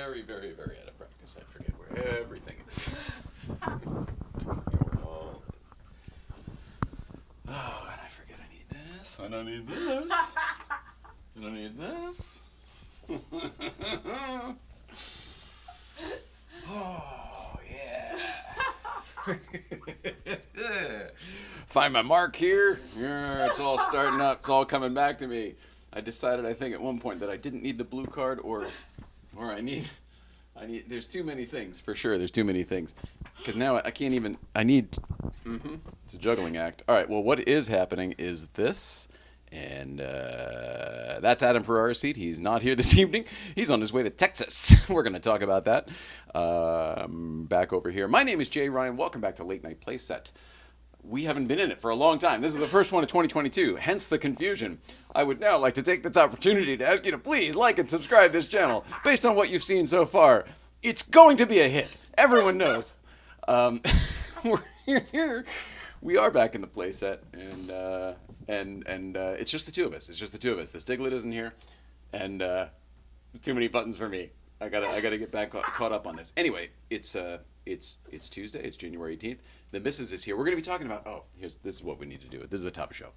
very, very, very out of practice. I forget where everything is. Oh, and I forget I need this. I don't need this. I don't need this. Oh, yeah. Find my mark here. Yeah, it's all starting up. It's all coming back to me. I decided, I think, at one point that I didn't need the blue card, or I need. There's too many things for sure. There's too many things, because now I can't even. I need. It's a juggling act. All right. Well, what is happening is this, and that's Adam Ferrara's seat. He's not here this evening. He's on his way to Texas. We're going to talk about that. Back over here. My name is Jay Ryan. Welcome back to Late Night Playset. We haven't been in it for a long time. This is the first one of 2022, hence the confusion. I would now like to take this opportunity to ask you to please like and subscribe this channel. Based on what you've seen so far, it's going to be a hit. Everyone knows. We're here. We are back in the playset, and it's just the two of us. It's just the two of us. The Stiglet isn't here, and too many buttons for me. I gotta get back caught up on this. Anyway, it's Tuesday. It's January 18th. The missus is here. We're going to be talking about. This is what we need to do. This is the top of the show.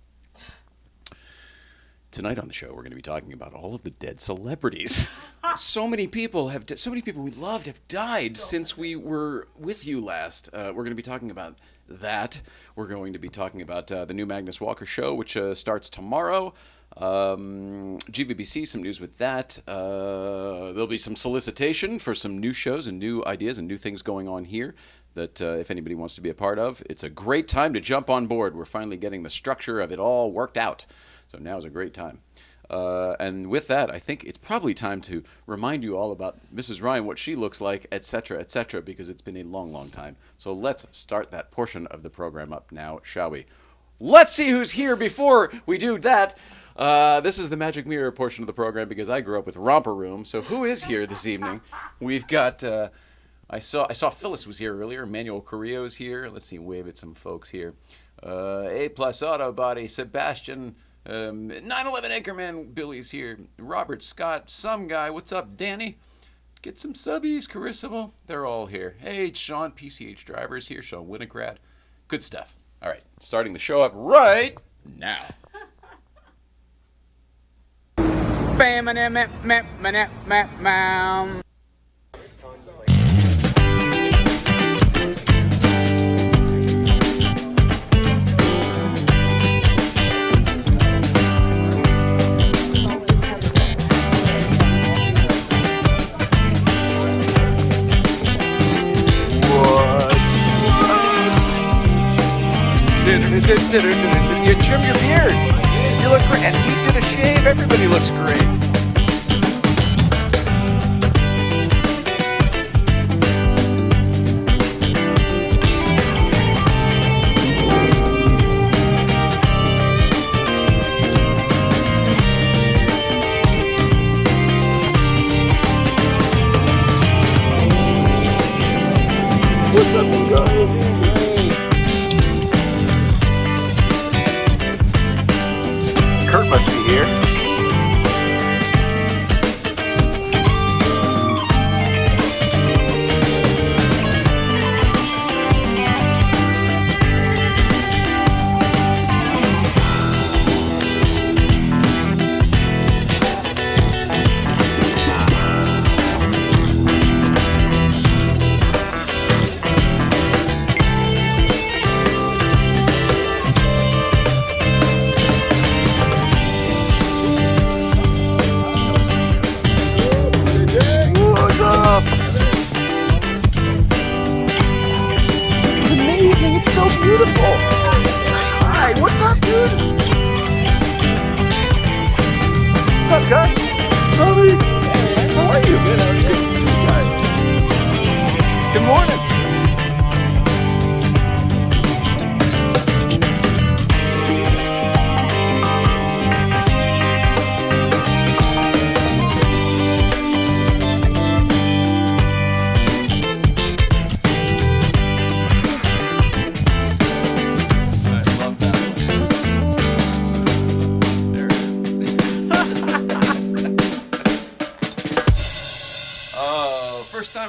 Tonight on the show, we're going to be talking about all of the dead celebrities. So many people we loved have died since we were with you last. We're going to be talking about that. We're going to be talking about the new Magnus Walker show, which starts tomorrow. GVBC, some news with that. There'll be some solicitation for some new shows and new ideas and new things going on here that if anybody wants to be a part of, it's a great time to jump on board. We're finally getting the structure of it all worked out. So now is a great time. And with that, I think it's probably time to remind you all about Mrs. Ryan, what she looks like, etc., because it's been a long, long time. So let's start that portion of the program up now, shall we? Let's see who's here before we do that. This is the Magic Mirror portion of the program because I grew up with Romper Room. So who is here this evening? We've got, I saw Phyllis was here earlier. Emmanuel Carrillo's here. Let's see, wave at some folks here. A+ Auto Body, Sebastian, 9/11 Anchorman, Billy's here. Robert Scott, some guy. What's up, Danny? Get some subbies, Carissable. They're all here. Hey, it's Sean, PCH Driver's here. Sean Winograd. Good stuff. All right, starting the show up right now. You trim your beard. You look great. And he did a shave. Everybody looks great. What's up, you guys? Kurt must be here.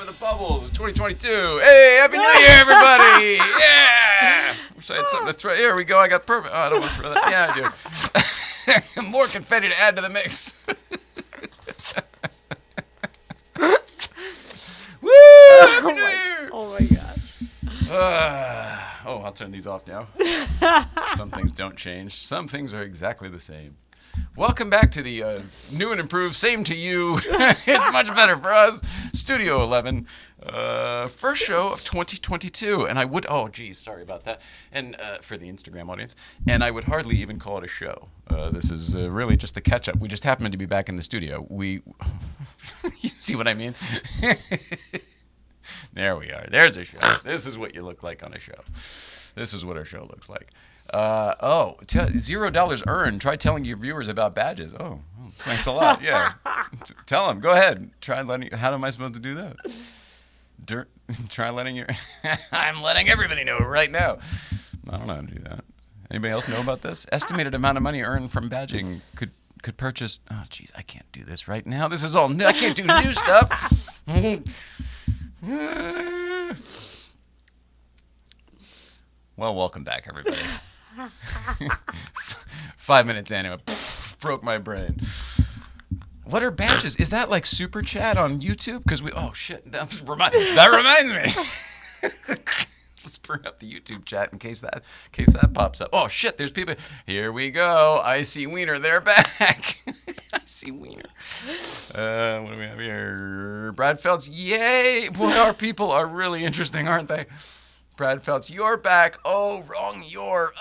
of the bubbles. It's 2022. Hey, Happy New Year, everybody! Yeah! Wish I had something to throw. Here we go. I got perfect. Oh, I don't want to throw that. Yeah, I do. More confetti to add to the mix. Woo! Happy New Year! Oh my gosh. I'll turn these off now. Some things don't change. Some things are exactly the same. Welcome back to the new and improved, same to you. It's much better for us. Studio 11. First show of 2022. And I would, sorry about that. And for the Instagram audience. And I would hardly even call it a show. This is really just the catch-up. We just happened to be back in the studio. You see what I mean? There we are. There's a show. This is what you look like on a show. This is what our show looks like. $0 earned. Try telling your viewers about badges. Oh, thanks a lot. Yeah. Tell them. Go ahead. Try letting. How am I supposed to do that? Try letting your. I'm letting everybody know right now. I don't know how to do that. Anybody else know about this? Estimated amount of money earned from badging could purchase. Oh, geez, I can't do this right now. This is all new. I can't do new stuff. Well, welcome back, everybody. 5 minutes in, it broke my brain. What are badges? Is that like super chat on YouTube? Because that reminds me. Let's bring up the YouTube chat in case that pops up. Oh shit, there's people. Here we go. I see Wiener. They're back. I see Wiener. What do we have here? Brad Feltz. Yay! Boy, our people are really interesting, aren't they? Brad Feltz, you're back. Oh, wrong, you're.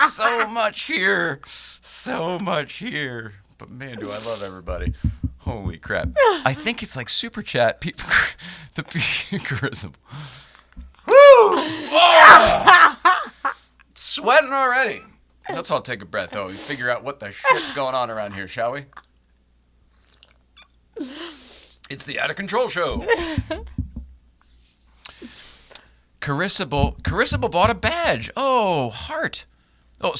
So much here. So much here. But man, do I love everybody. Holy crap. I think it's like super chat. The charisma. Woo! Oh! Sweating already. Let's all take a breath, though. Figure out what the shit's going on around here, shall we? It's the Out of Control Show. Carissable bought a badge. Oh, heart. Oh,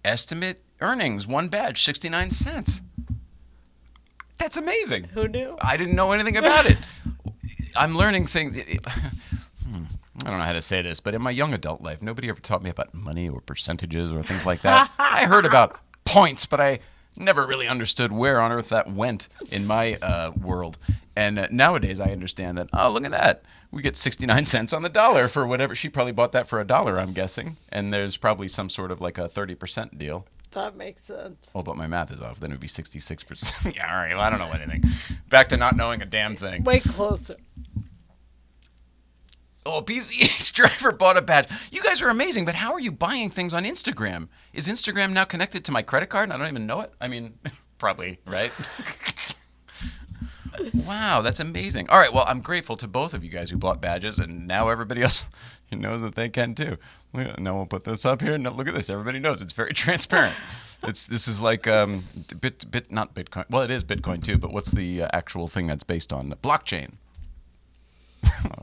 estimate earnings, one badge, 69 cents. That's amazing. Who knew? I didn't know anything about it. I'm learning things. I don't know how to say this, but in my young adult life, nobody ever taught me about money or percentages or things like that. I heard about points, but I never really understood where on earth that went in my world. And nowadays, I understand that, oh, look at that. We get 69 cents on the dollar for whatever. She probably bought that for $1, I'm guessing. And there's probably some sort of like a 30% deal. That makes sense. Oh, but my math is off. Then it would be 66%. Yeah, all right. Well, I don't know anything. Back to not knowing a damn thing. Way closer. Oh, PCH driver bought a badge. You guys are amazing, but how are you buying things on Instagram? Is Instagram now connected to my credit card and I don't even know it? I mean, probably, right? Wow, that's amazing. All right, well, I'm grateful to both of you guys who bought badges, and now everybody else knows that they can too. Now we'll put this up here. No, look at this. Everybody knows. It's very transparent. This is like not Bitcoin. Well, it is Bitcoin too, but what's the actual thing that's based on? Blockchain.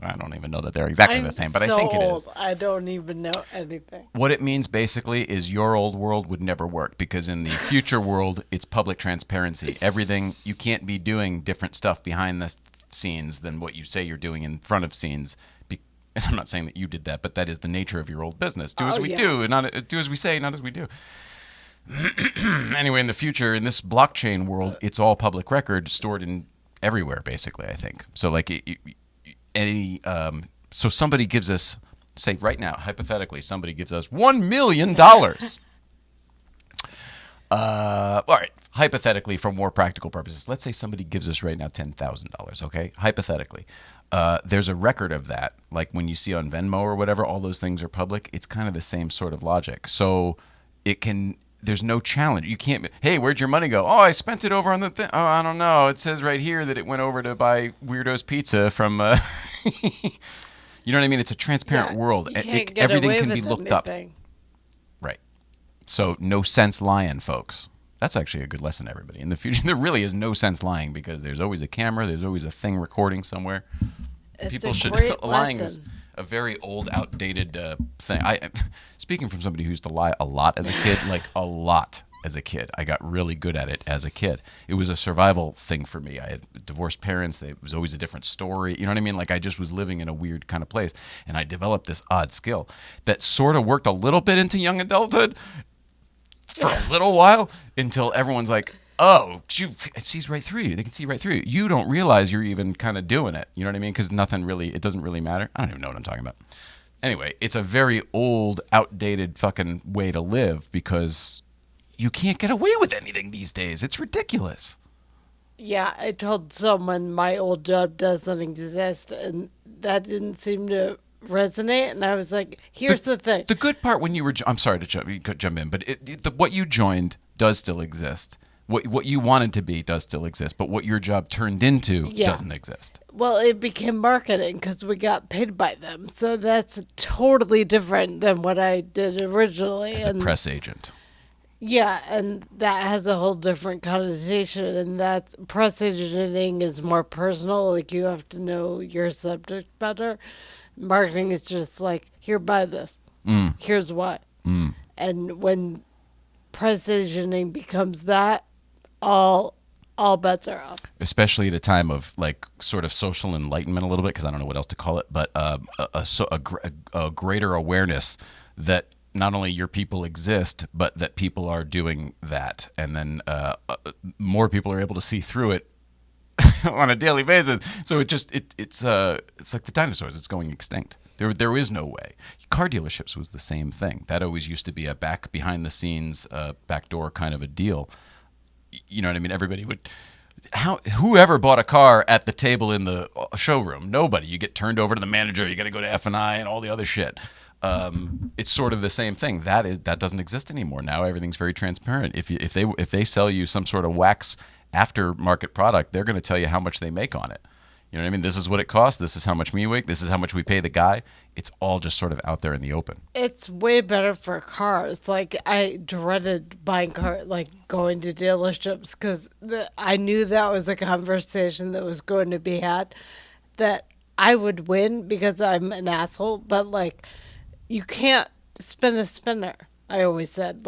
I don't even know that they're exactly the same, but I think it is. I don't even know anything. What it means basically is your old world would never work because in the future world, it's public transparency. Everything, you can't be doing different stuff behind the scenes than what you say you're doing in front of scenes. And I'm not saying that you did that, but that is the nature of your old business. Do as we do, not do as we say, not as we do. Anyway, in the future, in this blockchain world, it's all public record stored in everywhere, basically, I think. So like so somebody gives us, say right now, hypothetically, somebody gives us $1 million. All right, hypothetically, for more practical purposes, let's say somebody gives us right now $10,000, okay? Hypothetically. There's a record of that. Like when you see on Venmo or whatever, all those things are public. It's kind of the same sort of logic. So there's no challenge. You can't, hey, where'd your money go? Oh, I spent it over on the thing. Oh, I don't know. It says right here that it went over to buy Weirdo's Pizza from, you know what I mean? It's a transparent world. Everything can be looked up. Right. So no sense lying, folks. That's actually a good lesson to everybody. In the future, there really is no sense lying because there's always a camera. There's always a thing recording somewhere. People should, lying is a very old, outdated thing. Speaking from somebody who used to lie a lot as a kid, like a lot. as a kid. I got really good at it as a kid. It was a survival thing for me. I had divorced parents. It was always a different story. You know what I mean? Like I just was living in a weird kind of place. And I developed this odd skill that sort of worked a little bit into young adulthood for a little while until everyone's like, oh, it sees right through you. They can see right through you. You don't realize you're even kind of doing it. You know what I mean? Because it doesn't really matter. I don't even know what I'm talking about. Anyway, it's a very old, outdated fucking way to live because you can't get away with anything these days. It's ridiculous. Yeah, I told someone my old job doesn't exist, and that didn't seem to resonate. And I was like, here's the thing. The good part when you were, I'm sorry to jump in, but what you joined does still exist. What you wanted to be does still exist, but what your job turned into doesn't exist. Well, it became marketing because we got paid by them. So that's totally different than what I did originally. As a press agent. Yeah, and that has a whole different connotation. And that's press agenting is more personal. Like you have to know your subject better. Marketing is just like, here, buy this. Here's why. And when press agenting becomes that, all bets are off. Especially at a time of like sort of social enlightenment a little bit, because I don't know what else to call it, but a greater awareness that not only your people exist, but that people are doing that, and then more people are able to see through it on a daily basis. So it's like the dinosaurs. It's going extinct. There is no way. Car dealerships was the same thing. That always used to be a behind the scenes, backdoor kind of a deal. You know what I mean? Everybody would. Whoever bought a car at the table in the showroom? Nobody. You get turned over to the manager. You got to go to F&I and all the other shit. It's sort of the same thing. That doesn't exist anymore. Now everything's very transparent. If they sell you some sort of wax aftermarket product, they're going to tell you how much they make on it. You know what I mean? This is what it costs. This is how much we make. This is how much we pay the guy. It's all just sort of out there in the open. It's way better for cars. Like I dreaded buying going to dealerships because I knew that was a conversation that was going to be had. That I would win because I'm an asshole, but like you can't spin a spinner. I always said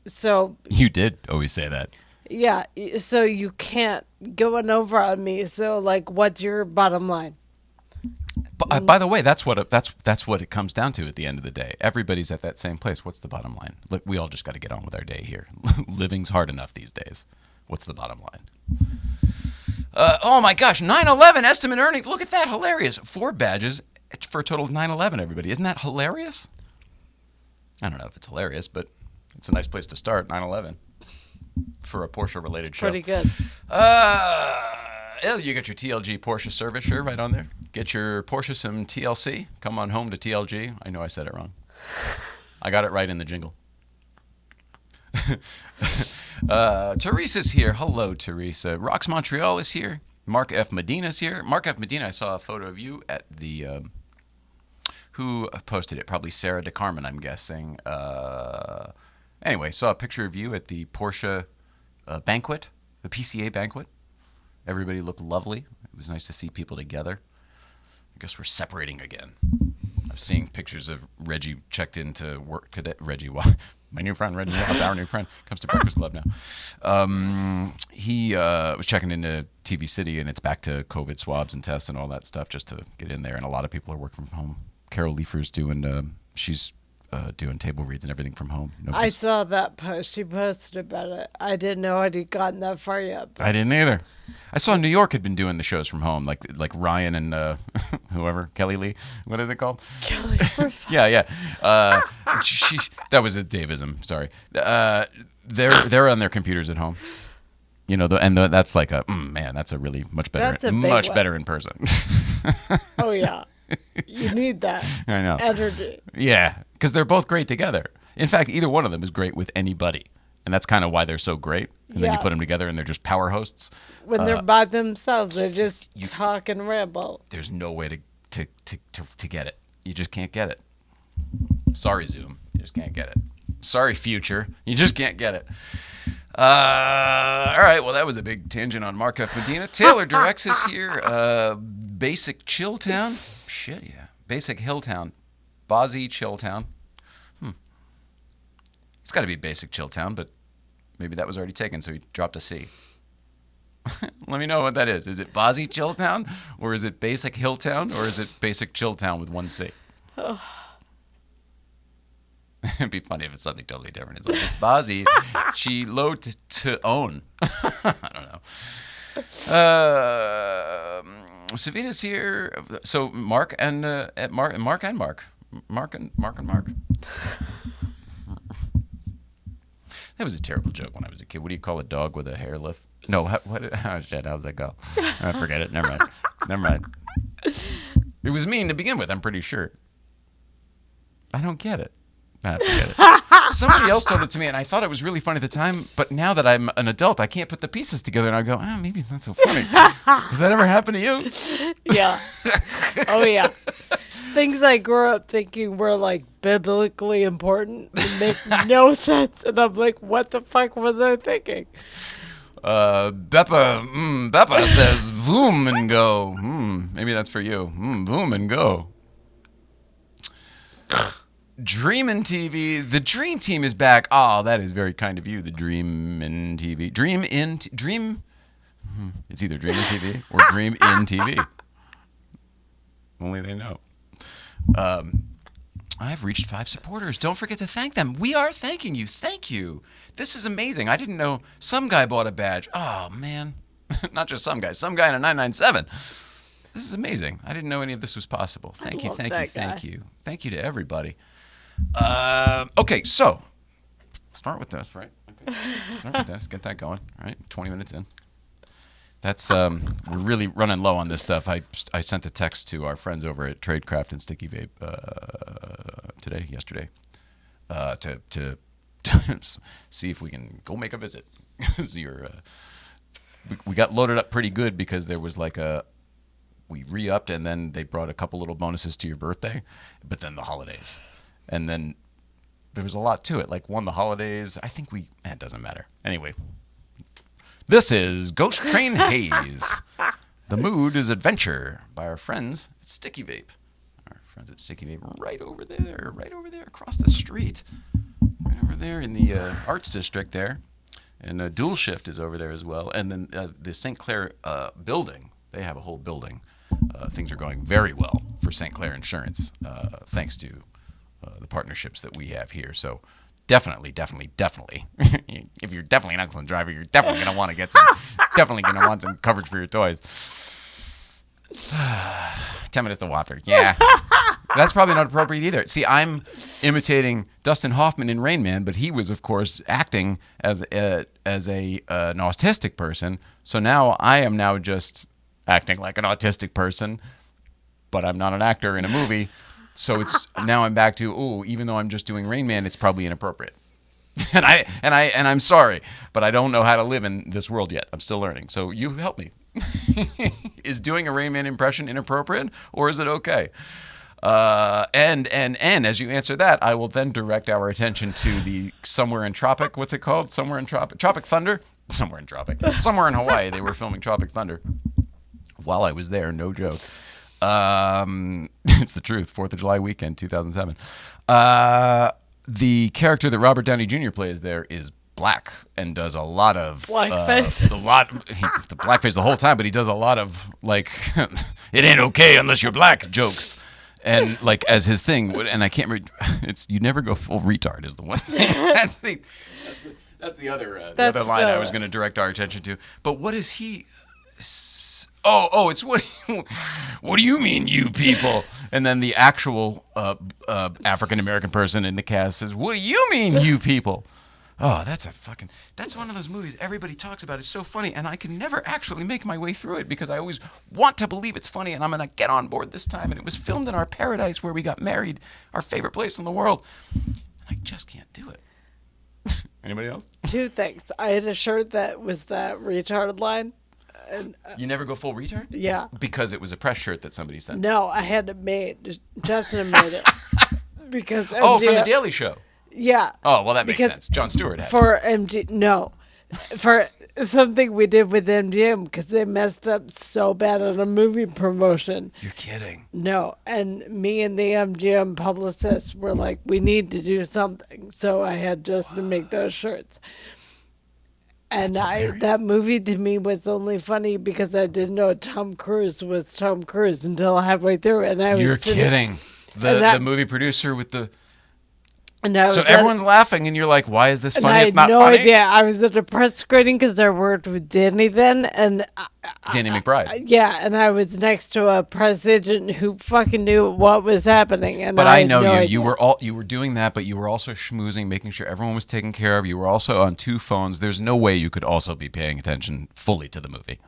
so. You did always say that. Yeah, so you can't going over on me. So, like, what's your bottom line? By the way, that's what it comes down to at the end of the day. Everybody's at that same place. What's the bottom line? Look, we all just got to get on with our day here. Living's hard enough these days. What's the bottom line? Oh my gosh, 9/11 estimate earnings. Look at that, hilarious. 4 badges for a total of 9/11. Everybody, isn't that hilarious? I don't know if it's hilarious, but it's a nice place to start. 9/11. For a Porsche-related show. Pretty good. You got your TLG Porsche service shirt right on there. Get your Porsche some TLC. Come on home to TLG. I know I said it wrong. I got it right in the jingle. Teresa's here. Hello, Teresa. Rocks Montreal is here. Mark F. Medina's here. Mark F. Medina, I saw a photo of you at the... who posted it? Probably Sarah DeCarmen, I'm guessing. Anyway, saw a picture of you at the Porsche banquet, the PCA banquet. Everybody looked lovely. It was nice to see people together. I guess we're separating again. I'm seeing pictures of Reggie checked into work today. Reggie, my new friend, Reggie, our new friend, comes to Breakfast Club now. He was checking into TV City, and it's back to COVID swabs and tests and all that stuff just to get in there. And a lot of people are working from home. Carol Leifer's doing, she's doing table reads and everything from home. I saw that post. She posted about it. I didn't know I'd gotten that far yet. I didn't either. I saw New York had been doing the shows from home, like Ryan and whoever, Kelly Lee. What is it called? Kelly. yeah. That was a Davism. Sorry. They're on their computers at home. You know, that's like man. That's a really much better, better in person. Oh yeah. You need that. I know. Energy. Yeah, because they're both great together. In fact, either one of them is great with anybody. And that's kind of why they're so great. And then you put them together and they're just power hosts. When they're by themselves, they just talk and ramble. There's no way to get it. You just can't get it. Sorry, Zoom. You just can't get it. Sorry, Future. You just can't get it. All right, well, that was a big tangent on Mark F. Medina. Taylor Durex is here. Basic Chilltown. Shit, yeah. Basic Hilltown. Bozzy Chilltown. It's got to be Basic Chilltown, but Maybe that was already taken, so he dropped a C. Let me know what that is. Is it Bozzy Chilltown, or is it Basic Hilltown, or is it Basic Chilltown with one C? It'd be funny if it's something totally different. It's like, it's Bozzy Chilo to own. I don't know. Savina's here. So Mark and Mark. That was a terrible joke when I was a kid. What do you call a dog with a hair lift? No, oh shit, how's that go? Forget it. Never mind. It was mean to begin with, I'm pretty sure. I don't get it. Forget it. Somebody else told it to me, and I thought it was really funny at the time, but now that I'm an adult, I can't put the pieces together, and I go, maybe it's not so funny. Has that ever happened to you? Yeah. Oh, yeah. Things I grew up thinking were, like, biblically important make no sense, and I'm like, what the fuck was I thinking? Beppa says, voom and go. Maybe that's for you. Voom and go. Dreamin' TV. The Dream Team is back. Oh, that is very kind of you, the Dreamin' TV. Dream. It's either Dreamin' TV or Dream in TV. Only they know. I've reached 5 supporters. Don't forget to thank them. We are thanking you. Thank you. This is amazing. I didn't know some guy bought a badge. Oh, man. Not just some guy. Some guy in a 997. This is amazing. I didn't know any of this was possible. Thank you. Thank you to everybody. Okay, so start with this, right? Okay. Start with this. Get that going, right? 20 minutes in. That's we're really running low on this stuff. I sent a text to our friends over at Tradecraft and Sticky Vape yesterday, to see if we can go make a visit. We got loaded up pretty good because there was we re-upped, and then they brought a couple little bonuses to your birthday, but then the holidays. And then there was a lot to it. Like, the holidays. I think it doesn't matter. Anyway, this is Ghost Train Haze. The mood is adventure by our friends at Sticky Vape. Our friends at Sticky Vape right over there across the street. Right over there in the Arts District there. And Dual Shift is over there as well. And then the St. Clair building, they have a whole building. Things are going very well for St. Clair Insurance, thanks to the partnerships that we have here. So definitely, if you're definitely an excellent driver, you're definitely going to want to get some coverage for your toys. 10 minutes to water. Yeah. That's probably not appropriate either. See, I'm imitating Dustin Hoffman in Rain Man, but he was, of course, acting as an autistic person. So now I am now just acting like an autistic person, but I'm not an actor in a movie. So now I'm back to, even though I'm just doing Rain Man, it's probably inappropriate. And I'm sorry, but I don't know how to live in this world yet. I'm still learning. So you help me. Is doing a Rain Man impression inappropriate, or is it okay? And as you answer that, I will then direct our attention to the Somewhere in Tropic. What's it called? Somewhere in Tropic. Tropic Thunder? Somewhere in Tropic. Somewhere in Hawaii, they were filming Tropic Thunder. While I was there, no joke. It's the truth. 4th of July weekend, 2007. The character that Robert Downey Jr. plays there is black and does a lot of blackface. The blackface the whole time, but he does a lot of it ain't okay unless you're black jokes, and as his thing. And I can't remember. It's you never go full retard is the one. That's the other line I was going to direct our attention to. But what is he? It's what do you mean, you people? And then the actual African American person in the cast says, what do you mean, you people? Oh, that's one of those movies everybody talks about. It's so funny, and I can never actually make my way through it because I always want to believe it's funny, and I'm going to get on board this time. And it was filmed in our paradise where we got married, our favorite place in the world. And I just can't do it. Anybody else? 2 things. I had a shirt that was that retarded line. And, you never go full retard? Yeah. Because it was a press shirt that somebody sent. No, I had it made. Justin made it. Because from The Daily Show. Yeah. Oh, well, that makes sense. Jon Stewart had for for something we did with MGM because they messed up so bad on a movie promotion. You're kidding. No, and me and the MGM publicists were like, we need to do something. So I had Justin make those shirts. And That's hilarious. that movie to me was only funny because I didn't know Tom Cruise was Tom Cruise until halfway through, and I was You're sitting, kidding. The movie producer with the... and I was So everyone's laughing, and you're like, why is this and funny? I It's had not no funny? idea. I was at a press screening because I worked with Danny then, and Danny McBride. yeah, and I was next to a press agent who fucking knew what was happening, and But I I had know no you. idea. You were doing that, but you were also schmoozing, making sure everyone was taken care of. You were also on 2 phones. There's no way you could also be paying attention fully to the movie.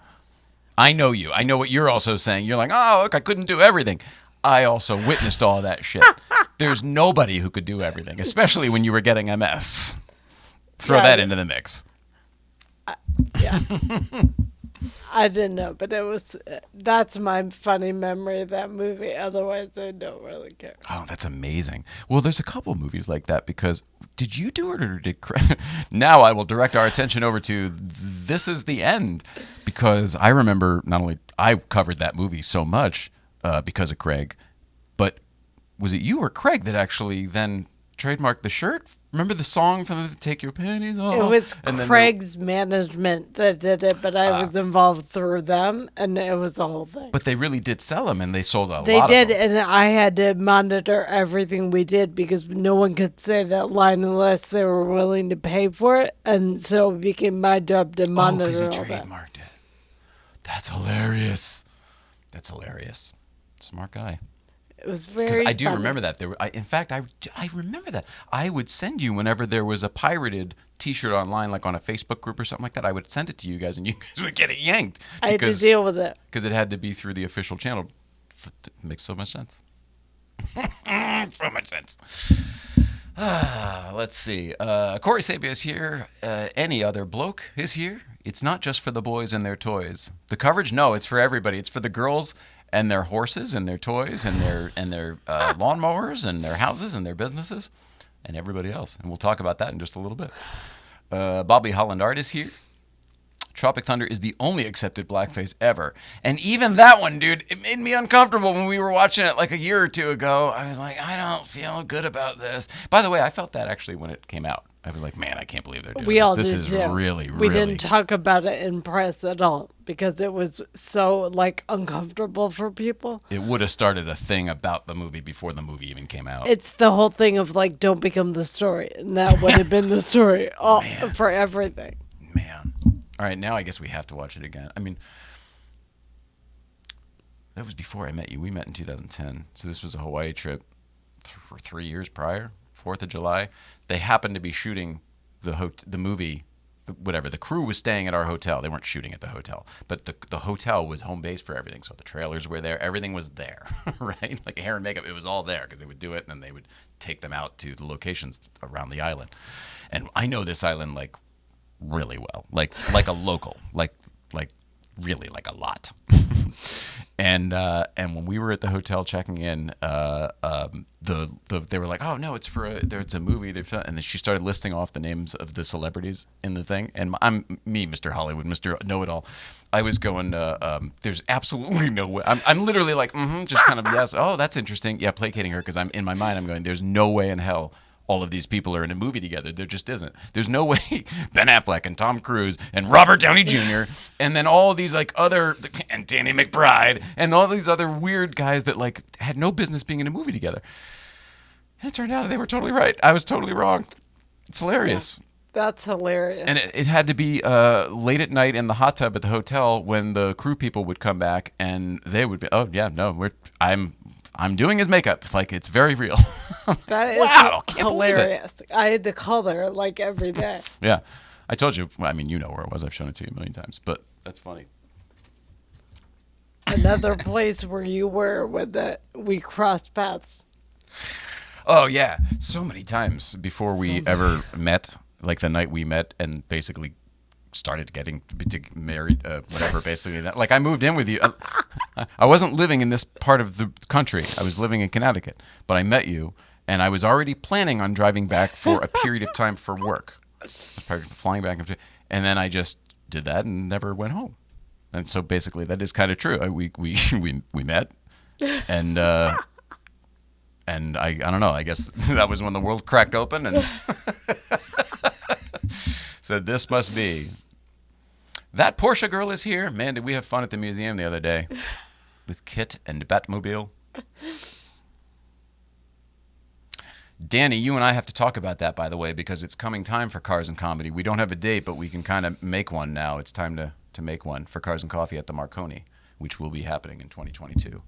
I know you. I know what you're also saying. You're like, oh, look, I couldn't do everything. I also witnessed all that shit. There's nobody who could do everything, especially when you were getting MS. Throw Yeah, that into the mix. Yeah. I didn't know, but it was that's my funny memory of that movie. Otherwise, I don't really care. Oh, that's amazing. Well, there's a couple movies like that because did you do it or did Craig? Now I will direct our attention over to This Is the End because I remember not only I covered that movie so much because of Craig, but was it you or Craig that actually then trademarked the shirt? Remember the song from the Take Your Panties Off? It was And then Craig's management that did it, but I was involved through them, and it was a whole thing. But they really did sell them, and they sold a They lot did, of them. and I had to monitor everything we did because no one could say that line unless they were willing to pay for it, and so it became my job to Oh, monitor because he all that. trademarked it. That's hilarious. That's hilarious. Smart guy. It was Because very I do funny. remember that. In fact, I remember that. I would send you whenever there was a pirated T-shirt online, like on a Facebook group or something like that. I would send it to you guys, and you guys would get it yanked. I had to deal with it. Because it had to be through the official channel. It makes so much sense. So much sense. Let's see. Corey Sabia is here. Any other bloke is here. It's not just for the boys and their toys. The coverage, no, it's for everybody. It's for the girls and their horses and their toys and their lawnmowers and their houses and their businesses and everybody else. And we'll talk about that in just a little bit. Bobby Holland Art is here. Tropic Thunder is the only accepted blackface ever. And even that one, dude, it made me uncomfortable when we were watching it like a year or two ago. I was like, I don't feel good about this. By the way, I felt that actually when it came out. I was like, man, I can't believe they're doing We all this. did This is too. really, We really... didn't talk about it in press at all because it was so like uncomfortable for people. It would have started a thing about the movie before the movie even came out. It's the whole thing of like, don't become the story, and that would have been the story all, for everything. Man. All right, now I guess we have to watch it again. I mean, that was before I met you. We met in 2010. So this was a Hawaii trip for 3 years prior, 4th of July. They happened to be shooting the movie, whatever. The crew was staying at our hotel. They weren't shooting at the hotel. But the hotel was home base for everything. So the trailers were there. Everything was there, right? Like hair and makeup, it was all there because they would do it and then they would take them out to the locations around the island. And I know this island like really well, like a local, like really like a lot. And when we were at the hotel checking in, they were like, oh no, it's a movie. And then she started listing off the names of the celebrities in the thing. And I'm me, Mr. Hollywood, Mr. Know-It-All. I was going, there's absolutely no way. I'm literally like, just kind of yes. Oh, that's interesting. Yeah, placating her because I'm in my mind. I'm going, there's no way in hell all of these people are in a movie together. There just isn't. There's no way Ben Affleck and Tom Cruise and Robert Downey Jr. and then all of these like other and Danny McBride and all these other weird guys that like had no business being in a movie together. And it turned out they were totally right. I was totally wrong. It's hilarious. That's hilarious. And it had to be late at night in the hot tub at the hotel when the crew people would come back and they would be, oh yeah, no, I'm doing his makeup. Like, it's very real. That is wow, can't believe it. hilarious. I had to call her like every day. Yeah. I told you. Well, I mean, you know where it was. I've shown it to you a million times. But that's funny. Another place where you were when we crossed paths. Oh, yeah. So many times before we ever met, like the night we met and basically started getting married, whatever, basically. Like, I moved in with you. I wasn't living in this part of the country. I was living in Connecticut. But I met you, and I was already planning on driving back for a period of time for work. I was probably flying back, and then I just did that and never went home. And so basically that is kind of true. We met, and I don't know. I guess that was when the world cracked open and said, "This must be That Porsche girl is here. Man, did we have fun at the museum the other day with Kit and Batmobile. Danny, you and I have to talk about that, by the way, because it's coming time for Cars and Comedy. We don't have a date, but we can kind of make one now. It's time to make one for Cars and Coffee at the Marconi, which will be happening in 2022.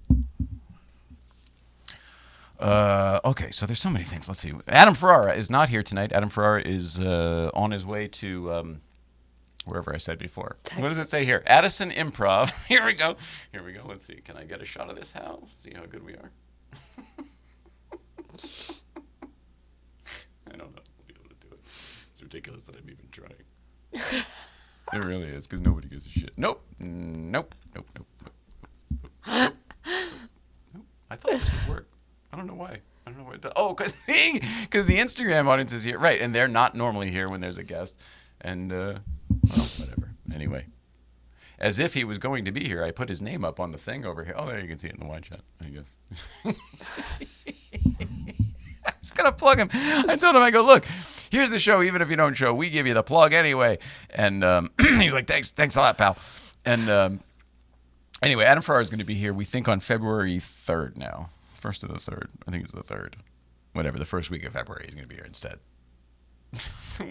Okay, so there's so many things. Let's see. Adam Ferrara is not here tonight. Adam Ferrara is on his way to wherever I said before. Texas. What does it say here? Addison Improv. Here we go. Let's see. Can I get a shot of this, Hal? See how good we are. I don't know. We'll be able to do it. It's ridiculous that I'm even trying. It really is, because nobody gives a shit. Nope. I thought this would work. I don't know why. It does. Oh, because the Instagram audience is here. Right, and they're not normally here when there's a guest. And, well, whatever. Anyway. As if he was going to be here, I put his name up on the thing over here. Oh, there you can see it in the wine chat, I guess. I was going to plug him. I told him, I go, look, here's the show. Even if you don't show, we give you the plug anyway. And he's like, thanks a lot, pal. And anyway, Adam Ferrara is going to be here, we think, on February 3rd now. 1st or the 3rd. I think it's the 3rd. Whatever, the first week of February, he's going to be here instead.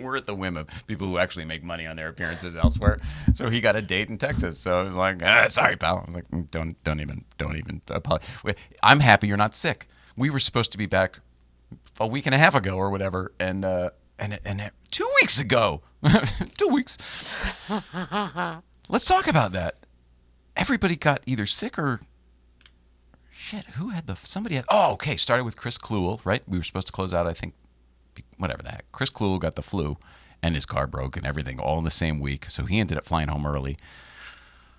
We're at the whim of people who actually make money on their appearances elsewhere. So he got a date in Texas. So I was like, sorry, pal. I was like, don't even apologize. I'm happy you're not sick. We were supposed to be back a week and a half ago or whatever, and 2 weeks ago. 2 weeks. Let's talk about that. Everybody got either sick or shit. Who had somebody had? Oh, okay. Started with Chris Kluel, right? We were supposed to close out, I think, whatever the heck. Chris Kluel got the flu, and his car broke and everything all in the same week. So he ended up flying home early.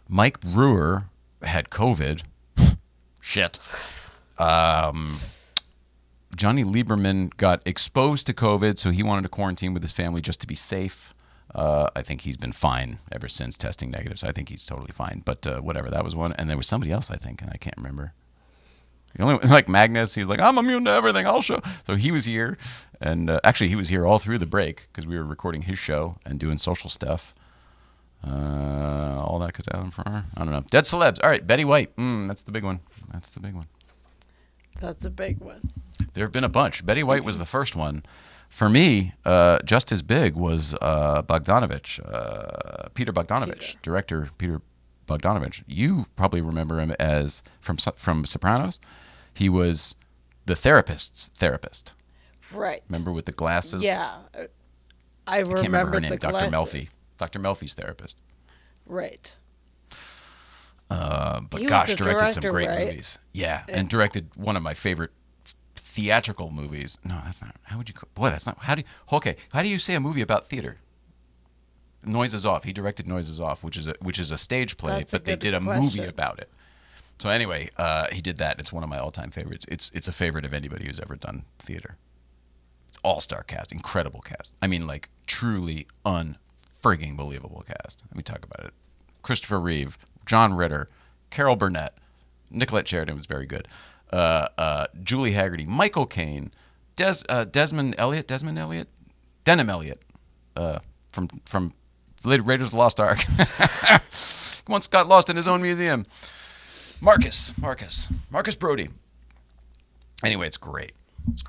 Mike Brewer had COVID. Shit. Johnny Lieberman got exposed to COVID, so he wanted to quarantine with his family just to be safe. I think he's been fine ever since, testing negative, so I think he's totally fine. But whatever, that was one. And there was somebody else, I think, and I can't remember. The only like Magnus, he's like, I'm immune to everything, I'll show. So he was here, and actually he was here all through the break because we were recording his show and doing social stuff. All that because Adam Ferrara. I don't know. Dead celebs. All right, Betty White. That's the big one. That's a big one. There have been a bunch. Betty White was the first one. For me, just as big was Bogdanovich, Peter Bogdanovich, director Peter Bogdanovich. You probably remember him as from Sopranos. He was the therapist's therapist. Right. Remember with the glasses? Yeah. I remember can't remember her name. the Dr. glasses. Melfi. Dr. Melfi's therapist. Right. But he gosh, was a directed some director, great right? movies. Yeah, and directed one of my favorite theatrical movies. No, that's not. How would you? Boy, that's not. How do you say a movie about theater? Noises Off. He directed Noises Off, which is a stage play, That's but they did a movie about it. So anyway, he did that. It's one of my all-time favorites. It's a favorite of anybody who's ever done theater. All-star cast, incredible cast. I mean, like truly unfrigging believable cast. Let me talk about it. Christopher Reeve, John Ritter, Carol Burnett, Nicolette Sheridan was very good. Julie Haggerty, Michael Caine, Denham Elliott, from Raiders of the Lost Ark. Once got lost in his own museum. Marcus Brody. Anyway, it's great.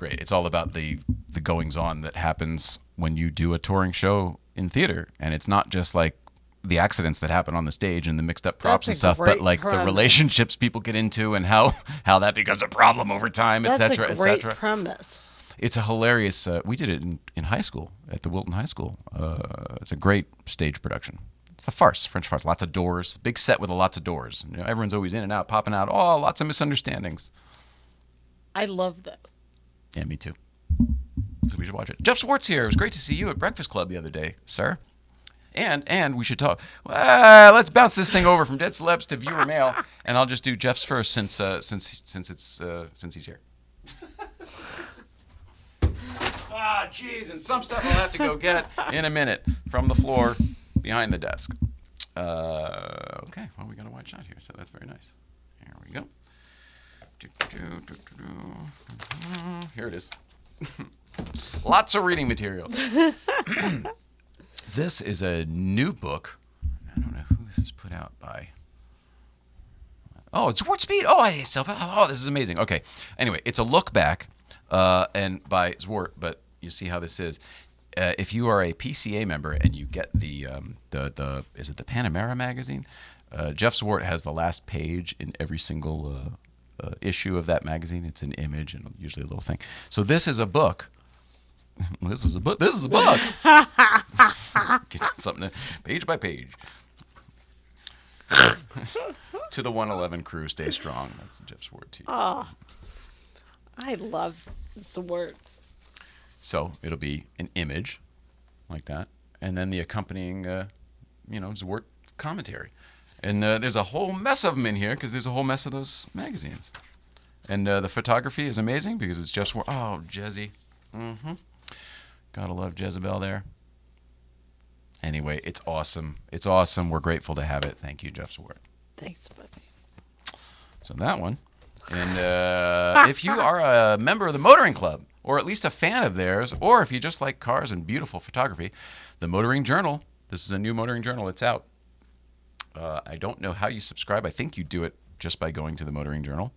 It's all about the goings-on that happens when you do a touring show in theater, and it's not just like the accidents that happen on the stage and the mixed up props and stuff, but like the relationships people get into and how that becomes a problem over time, etc., etc. That's a great premise. It's a hilarious. We did it in high school at the Wilton High School. It's a great stage production. It's a farce, French farce. Lots of doors, big set with lots of doors. You know, everyone's always in and out, popping out. Oh, lots of misunderstandings. I love those. Yeah, me too. So we should watch it. Jeff Swartz here. It was great to see you at Breakfast Club the other day, sir. And we should talk. Let's bounce this thing over from Dead Celebs to viewer mail, and I'll just do Jeff's first since he's here. Jeez, and some stuff I'll have to go get in a minute from the floor behind the desk. Okay, well, we got a wide shot here, so that's very nice. Here we go. Here it is. Lots of reading material. This is a new book. I don't This is put out by... Oh, it's Zwart Speed. Oh, oh, this is amazing. Okay. Anyway, it's a look back and by Zwart, but you see how this is. If you are a PCA member and you get the is it the Panamera magazine? Jeff Zwart has the last page in every single issue of that magazine. It's an image and usually a little thing. So this is a book. This is a book. This is a book. Get you something page by page. To the 111 crew, stay strong. That's Jeff Zwart too. Oh, I love Zwart. So it'll be an image like that, and then the accompanying, Zwart commentary. And there's a whole mess of them in here because there's a whole mess of those magazines. And the photography is amazing because it's Jeff Zwart. Oh, Jezzy. Mm-hmm. Gotta love Jezebel there. Anyway, it's awesome. It's awesome. We're grateful to have it. Thank you, Jeff Zwart. Thanks, buddy. So that one. And if you are a member of the Motoring Club, or at least a fan of theirs, or if you just like cars and beautiful photography, the Motoring Journal, this is a new Motoring Journal. It's out. I don't know how you subscribe. I think you do it just by going to the Motoring Journal,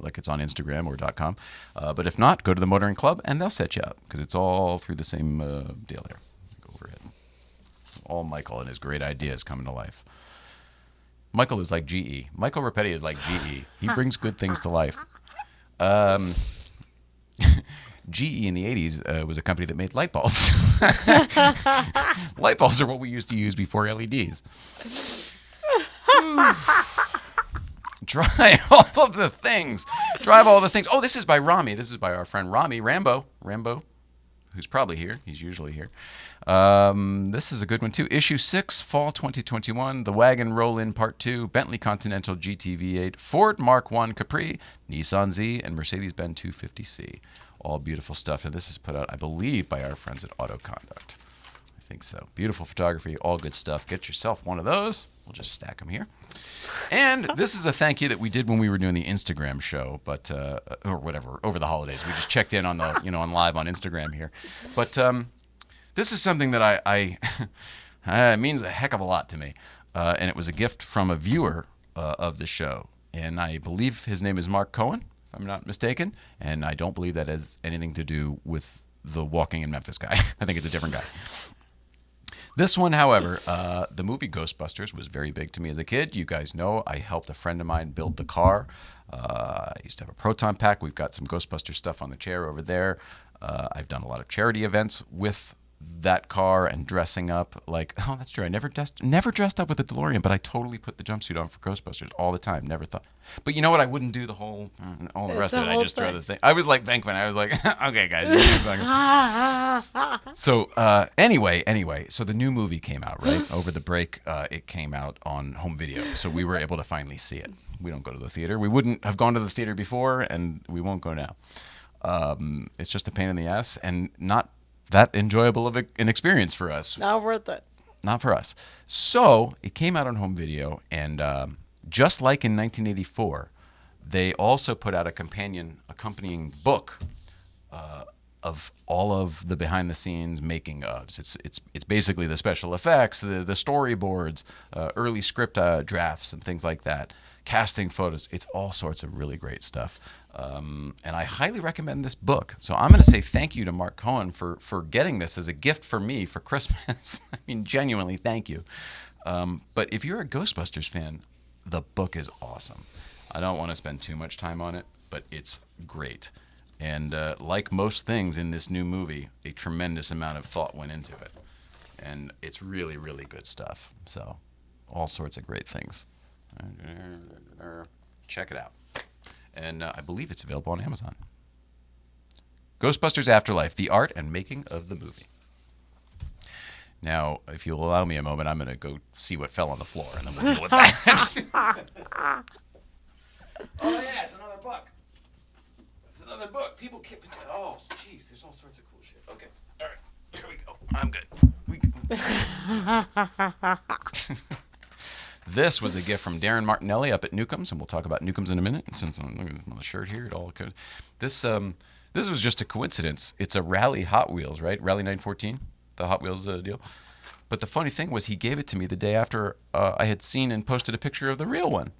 like it's on Instagram or .com. But if not, go to the Motoring Club, and they'll set you up, because it's all through the same deal there. Go overhead. All Michael and his great ideas coming to life. Michael is like GE. Michael Rapetti is like GE. He brings good things to life. GE in the 80s was a company that made light bulbs. Light bulbs are what we used to use before LEDs. Drive all of the things. Drive all the things. Oh, this is by Rami. This is by our friend Rami Rambo, who's probably here. He's usually here. This is a good one, too. Issue 6, Fall 2021, the Wagon Roll-In Part 2, Bentley Continental GT V8, Ford Mark I Capri, Nissan Z, and Mercedes-Benz 250C. All beautiful stuff. And this is put out, I believe, by our friends at Auto Conduct. I think so. Beautiful photography, all good stuff. Get yourself one of those. We'll just stack them here. And this is a thank you that we did when we were doing the Instagram show, but or whatever, over the holidays. We just checked in on the, on live on Instagram here. But this is something that it means a heck of a lot to me. And it was a gift from a viewer of the show. And I believe his name is Mark Cohen, if I'm not mistaken. And I don't believe that has anything to do with the Walking in Memphis guy. I think it's a different guy. This one, however, the movie Ghostbusters was very big to me as a kid. You guys know I helped a friend of mine build the car. I used to have a proton pack. We've got some Ghostbusters stuff on the chair over there. I've done a lot of charity events with that car and dressing up like, oh, that's true. I never dressed up with a DeLorean, but I totally put the jumpsuit on for Ghostbusters all the time. Never thought. But you know what? I wouldn't do all the rest of it. I just throw the thing. I was like Venkman. I was like, okay, guys. So anyway, so the new movie came out, right? Over the break, it came out on home video. So we were able to finally see it. We don't go to the theater. We wouldn't have gone to the theater before, and we won't go now. It's just a pain in the ass and not that enjoyable of an experience for us. Not worth it. Not for us. So it came out on home video, and just like in 1984, they also put out a accompanying book of all of the behind-the-scenes making ofs. It's basically the special effects, the storyboards, early script drafts, and things like that. Casting photos. It's all sorts of really great stuff. And I highly recommend this book. So I'm going to say thank you to Mark Cohen for getting this as a gift for me for Christmas. I mean, genuinely, thank you. But if you're a Ghostbusters fan, the book is awesome. I don't want to spend too much time on it, but it's great. And like most things in this new movie, a tremendous amount of thought went into it. And it's really, really good stuff. So all sorts of great things. Check it out. And I believe it's available on Amazon. Ghostbusters Afterlife, the art and making of the movie. Now, if you'll allow me a moment, I'm going to go see what fell on the floor, and then we'll deal with that. Oh, yeah, it's another book. It's another book. People keep... Oh, jeez, there's all sorts of cool shit. Okay, all right, here we go. I'm good. This was a gift from Darren Martinelli up at Newcomb's, and we'll talk about Newcomb's in a minute. Since I'm looking at the shirt here, it all comes. This was just a coincidence. It's a Rally Hot Wheels, right? Rally 914, the Hot Wheels deal. But the funny thing was he gave it to me the day after I had seen and posted a picture of the real one.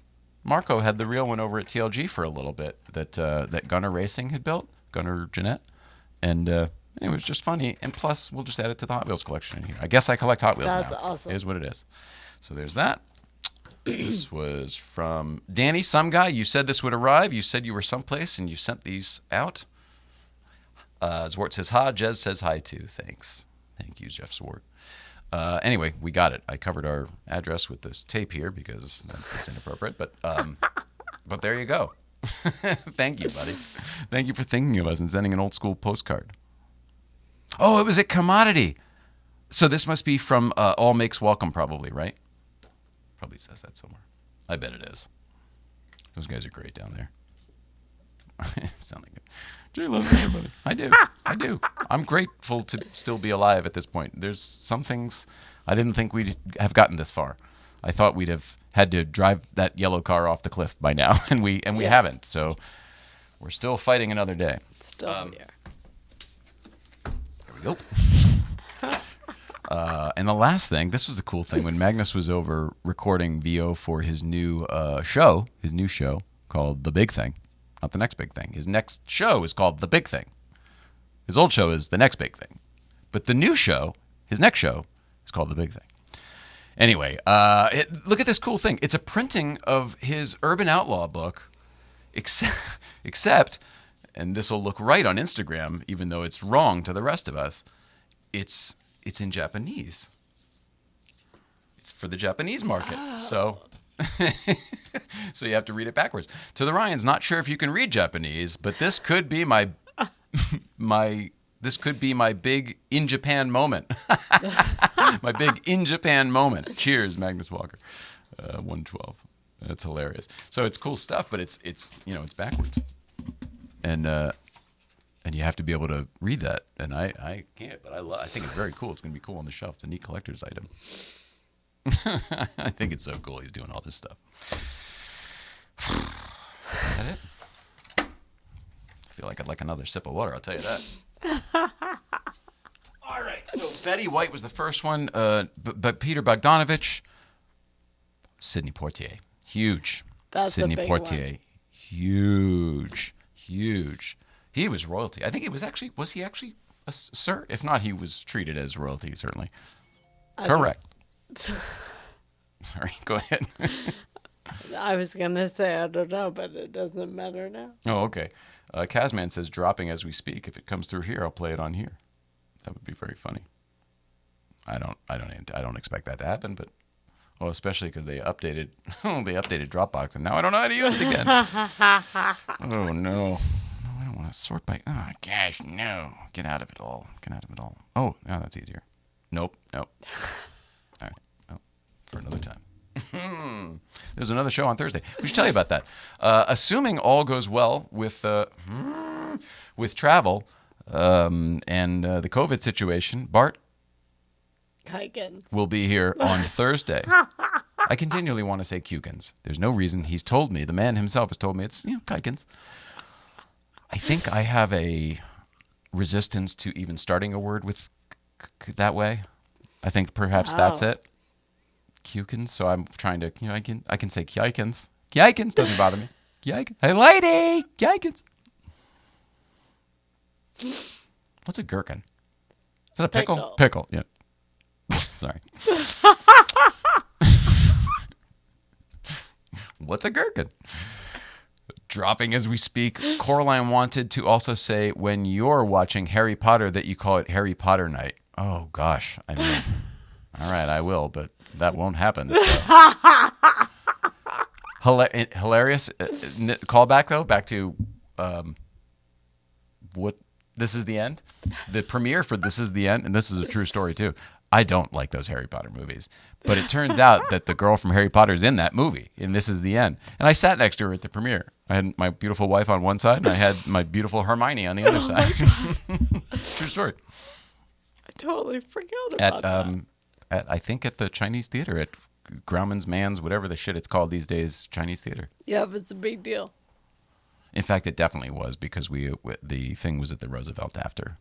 Marco had the real one over at TLG for a little bit that Gunner Racing had built, Gunner Jeanette. And it was just funny. And plus, we'll just add it to the Hot Wheels collection in here. I guess I collect Hot Wheels now. That's awesome. Here's what it is. So there's that. This was from Danny, some guy. You said this would arrive. You said you were someplace, and you sent these out. Zwart says hi. Jez says hi, too. Thanks. Thank you, Jeff Zwart. Anyway, we got it. I covered our address with this tape here because that's inappropriate. But there you go. Thank you, buddy. Thank you for thinking of us and sending an old school postcard. Oh, it was at Commodity. So this must be from All Makes Welcome, probably, right? Probably says that somewhere. I bet it is. Those guys are great down there. Sound like it. Jay loves everybody. I do. I'm grateful to still be alive at this point. There's some things I didn't think we'd have gotten this far. I thought we'd have had to drive that yellow car off the cliff by now, and we haven't. So we're still fighting another day. Still here. There we go. And the last thing, this was a cool thing when Magnus was over recording VO for his new show called The Big Thing. Not The Next Big Thing. His next show is called The Big Thing. His old show is The Next Big Thing. But the new show, his next show, is called The Big Thing. Anyway, look at this cool thing. It's a printing of his Urban Outlaw book, except, and this will look right on Instagram, even though it's wrong to the rest of us, it's in Japanese. It's for the Japanese market. Oh. So you have to read it backwards. To the Ryans, not sure if you can read Japanese, but this could be my big in Japan moment. My big in Japan moment. Cheers, Magnus Walker. 112. That's hilarious. So it's cool stuff, but it's backwards. And you have to be able to read that. And I can't, but I think it's very cool. It's going to be cool on the shelf. It's a neat collector's item. I think it's so cool he's doing all this stuff. Is that it? I feel like I'd like another sip of water, I'll tell you that. All right, so Betty White was the first one, but Peter Bogdanovich, Sidney Poitier, huge. That's Sidney a big Poitier, one. huge. He was royalty. I think was he actually a sir? If not, he was treated as royalty, certainly. Correct. Sorry, go ahead. I was going to say, I don't know, but it doesn't matter now. Oh, okay. Kazman says, dropping as we speak. If it comes through here, I'll play it on here. That would be very funny. I don't expect that to happen, but especially because they updated Dropbox, and now I don't know how to use it again. Oh no, I don't want to sort by. Oh gosh, no! Get out of it all. Oh, no, that's easier. Nope. All right, well, for another time. There's another show on Thursday. We should tell you about that. Assuming all goes well with travel and the COVID situation, Bart Kaiken will be here on Thursday. I continually want to say Kukens. There's no reason. He's told me, the man himself has told me it's Kaikens. I think I have a resistance to even starting a word with that way. I think perhaps that's it. Kukens. So I'm trying to, I can say Kikens. Kikens doesn't bother me. Kikens. Hey, lady! Kikens. What's a gherkin? Is that a pickle? Pickle, yeah. Sorry. What's a gherkin? Dropping as we speak. Coraline wanted to also say when you're watching Harry Potter that you call it Harry Potter night. Oh, gosh. I mean, all right, I will, but that won't happen. Hilarious. Callback, though, back to what This Is the End. The premiere for This Is the End, and this is a true story, too. I don't like those Harry Potter movies. But it turns out that the girl from Harry Potter is in that movie, and This Is the End. And I sat next to her at the premiere. I had my beautiful wife on one side, and I had my beautiful Hermione on the other side. It's a true story. I totally forgot about that. I think at the Chinese theater, at Grauman's Mann's, whatever the shit it's called these days, Chinese theater. Yeah, it's a big deal. In fact, it definitely was, because the thing was at the Roosevelt after.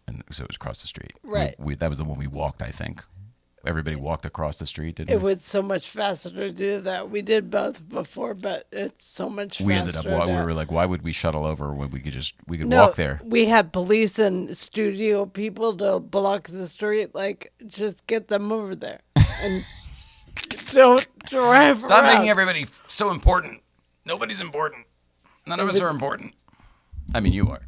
And so it was across the street. Right. That was the one we walked, I think. everybody walked across the street, didn't It we? was so much faster to do that. We did both before, but it's so much faster. We ended up. We now. were like, why would we shuttle over when we could No, walk there? we had police and studio people to block the street. Like, just get them over there and don't drive Stop around. making everybody so important. Nobody's important. None of us are important. I mean, you are.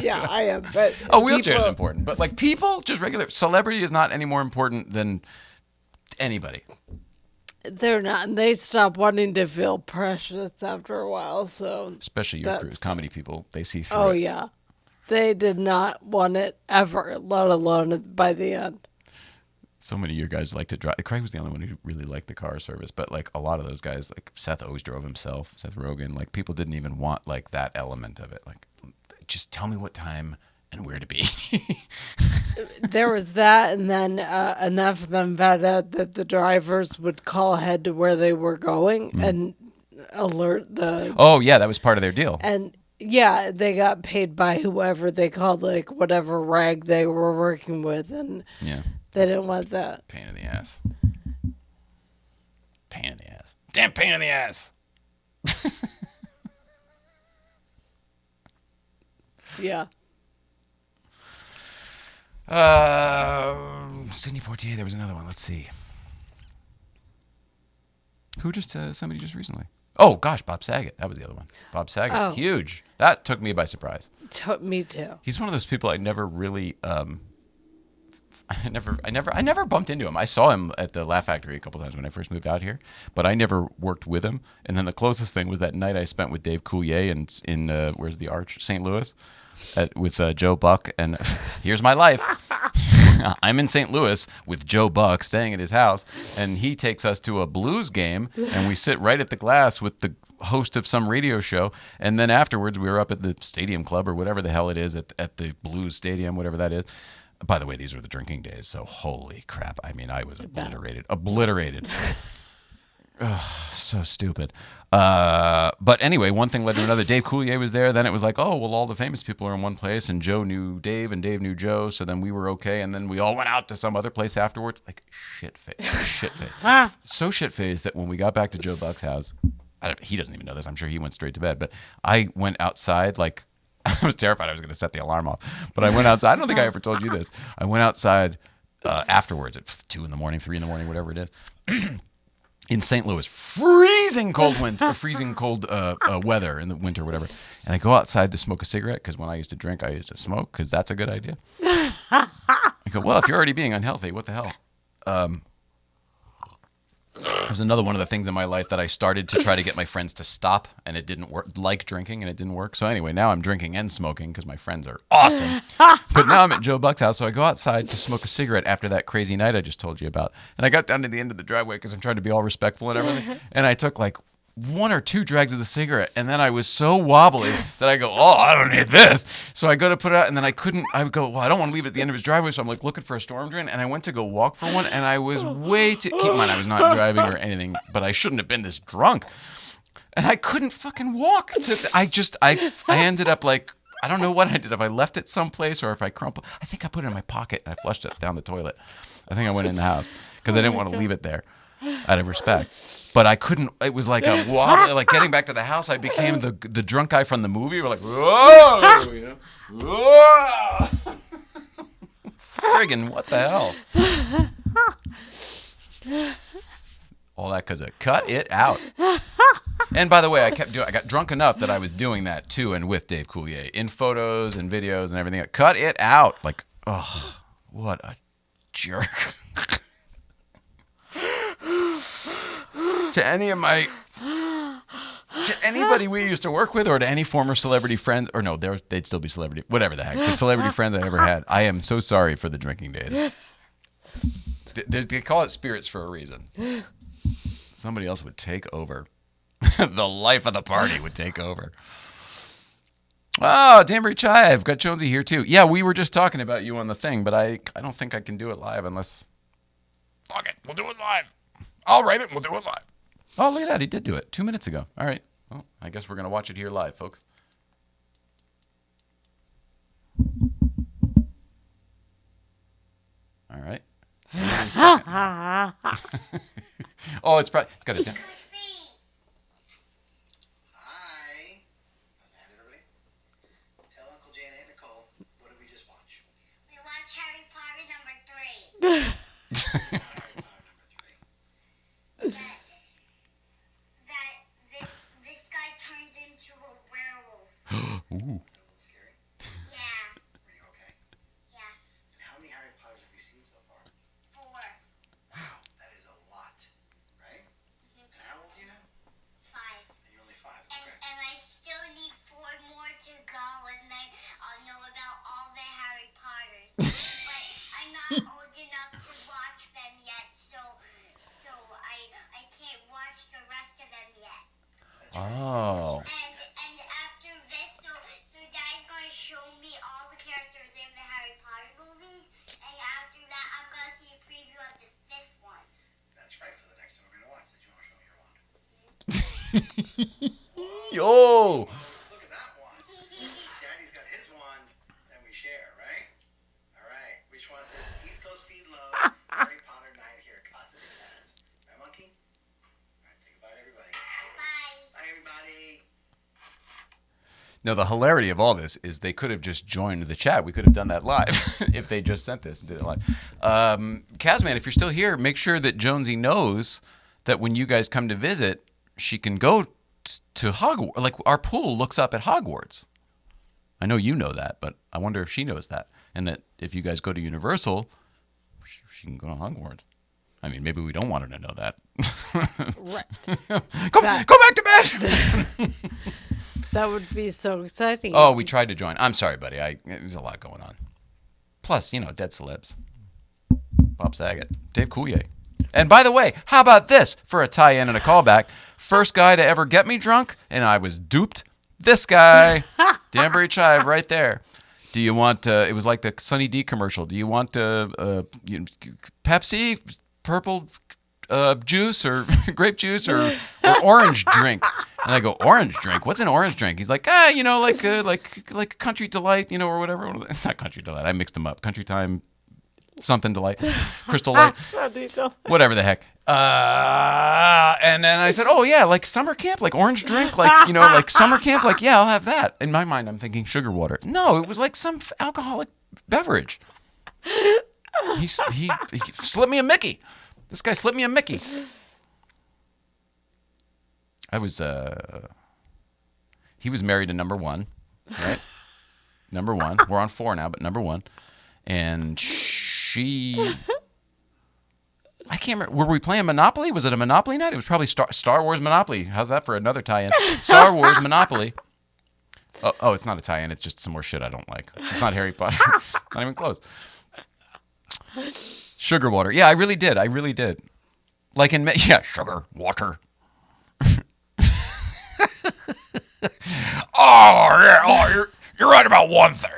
Yeah, I am. But Wheelchair's people- important, but like people, just regular celebrity is not any more important than anybody. They're not. And they stop wanting to feel precious after a while. So, Especially your That's- crews, comedy people, they see through oh it. yeah, they did not want it ever, let alone by the end. So many of you guys like to drive. Craig was the only one who really liked the car service, but like a lot of those guys, like Seth always drove himself. Seth Rogen, like people didn't even want like that element of it. Like, just tell me what time and where to be. There was that, and then enough of them found out that the drivers would call ahead to where they were going and alert the. Oh yeah, that was part of their deal. And yeah, they got paid by whoever they called, like whatever rag they were working with, and Yeah, they didn't want that. pain in the ass. Pain in the ass. Damn pain in the ass. Yeah. Sidney Poitier. There was another one. Let's see. Who just somebody just recently? Oh gosh, Bob Saget. That was the other one. Bob Saget, Oh. huge. That took me by surprise. Me too. He's one of those people I never really. I never bumped into him. I saw him at the Laugh Factory a couple times when I first moved out here, but I never worked with him. And then the closest thing was that night I spent with Dave Coulier in where's the Arch, St. Louis, with Joe Buck. And here's my life. I'm in St. Louis with Joe Buck, staying at his house, and he takes us to a blues game, and we sit right at the glass with the host of some radio show. And then afterwards, we were up at the Stadium Club or whatever the hell it is at the Blues Stadium, whatever that is. By the way, these were the drinking days, so holy crap. I mean, I was obliterated. Ugh, so stupid. But anyway, one thing led to another. Dave Coulier was there. Then it was like, oh, well, all the famous people are in one place, and Joe knew Dave, and Dave knew Joe, so then we were okay, and then we all went out to some other place afterwards. Like, shit-faced. So shit-faced that when we got back to Joe Buck's house, he doesn't even know this. I'm sure he went straight to bed, but I went outside, like, I was terrified I was going to set the alarm off, but I went outside. I don't think I ever told you this. I went outside afterwards at 2 in the morning, 3 in the morning, whatever it is, in St. Louis, freezing cold weather in the winter, whatever. And I go outside to smoke a cigarette because when I used to drink, I used to smoke because that's a good idea. I go, well, if you're already being unhealthy, what the hell? It was another one of the things in my life that I started to try to get my friends to stop, and it didn't work. Like drinking, and it didn't work. So anyway, now I'm drinking and smoking because my friends are awesome. But now I'm at Joe Buck's house, so I go outside to smoke a cigarette after that crazy night I just told you about. And I got down to the end of the driveway because I'm trying to be all respectful and everything. And I took like 1 or 2 drags of the cigarette, and then I was so wobbly that I go, oh, I don't need this. So I go to put it out, and then I couldn't. I go, well, I don't want to leave it at the end of his driveway, so I'm like looking for a storm drain, and I went to go walk for one, and I was way too. Keep in mind, I was not driving or anything, but I shouldn't have been this drunk, and I couldn't fucking walk. I ended up like. I don't know what I did, if I left it someplace or if I crumpled. I think I put it in my pocket and I flushed it down the toilet. I think I went in the house because I didn't want to leave it there out of respect. But I couldn't. It was like a wobble. Like getting back to the house, I became the drunk guy from the movie. We're like, whoa, you know, whoa. Friggin', what the hell? All that because of cut it out. And by the way, I got drunk enough that I was doing that too, and with Dave Coulier in photos and videos and everything. Cut it out. Like, oh, what a jerk. To anybody we used to work with, or to any former celebrity friends, or no, they'd still be celebrity, whatever the heck, to celebrity friends I ever had. I am so sorry for the drinking days. They call it spirits for a reason. Somebody else would take over. The life of the party would take over. Oh, Danbury Chai, I've got Jonesy here too. Yeah, we were just talking about you on the thing, but I don't think I can do it live unless. Fuck it, we'll do it live. I'll write it and we'll do it live. Oh, look at that. He did do it 2 minutes ago. All right. Well, I guess we're going to watch it here live, folks. All right. Oh, it's got a. Hi. How's it, everybody? Tell Uncle Jane and Nicole, what did we just watch? We watched Harry Potter number 3. that this guy turns into a werewolf. Ooh. Is that a little scary? Yeah. Are you okay? Yeah. And how many Harry Potters have you seen so far? 4. Wow, that is a lot, right? And how old are you now? 5. And you're only 5. And, Okay. and I still need 4 more to go, and then I'll know about all the Harry Potters. But I'm not old enough to watch them yet, so I can't watch the rest of them yet. Oh. And after this, so Dad's gonna show me all the characters in the Harry Potter movies, and after that, I'm gonna see a preview of the 5th one. That's right, for the next one we're going to watch. Did you want to show me your wand? Yo. Look at that one. Daddy's got his wand, and we share, right? All right. Which one says East Coast Feed Love, Harry Potter Night here, Casa de Kaz. Right, Monkey? All right, say goodbye to everybody. Bye. Bye, everybody. Now, the hilarity of all this is they could have just joined the chat. We could have done that live if they just sent this and did it live. Kazman, if you're still here, make sure that Jonesy knows that when you guys come to visit, she can go to Hogwarts. Like, our pool looks up at Hogwarts. I know you know that, but I wonder if she knows that. And that if you guys go to Universal, she can go to Hogwarts. I mean, maybe we don't want her to know that. Right. Go back to bed! That would be so exciting. Oh, we tried to join. I'm sorry, buddy. There's a lot going on. Plus, dead celebs. Bob Saget, Dave Coulier. And by the way, how about this for a tie-in and a callback? First guy to ever get me drunk, and I was duped. This guy, Danbury Chive, right there. Do you want? It was like the Sunny D commercial. Do you want Pepsi, purple juice, or grape juice, or orange drink? And I go, orange drink? What's an orange drink? He's like, like Country Delight, or whatever. It's not Country Delight. I mixed them up. Country Time, something Delight, Crystal Light, whatever the heck. And then I said, oh yeah, like summer camp, like orange drink, like like summer camp, like yeah, I'll have that. In my mind, I'm thinking sugar water. No, it was like some alcoholic beverage. He slipped me a Mickey. This guy slipped me a Mickey. He was married to number 1, right? Number 1. We're on 4 now, but number 1. And I can't remember. Were we playing Monopoly? Was it a Monopoly night? It was probably Star Wars Monopoly. How's that for another tie-in? Star Wars Monopoly. Oh, it's not a tie-in. It's just some more shit I don't like. It's not Harry Potter. Not even close. Sugar water. Yeah, I really did. Like sugar water. You're right about one thing.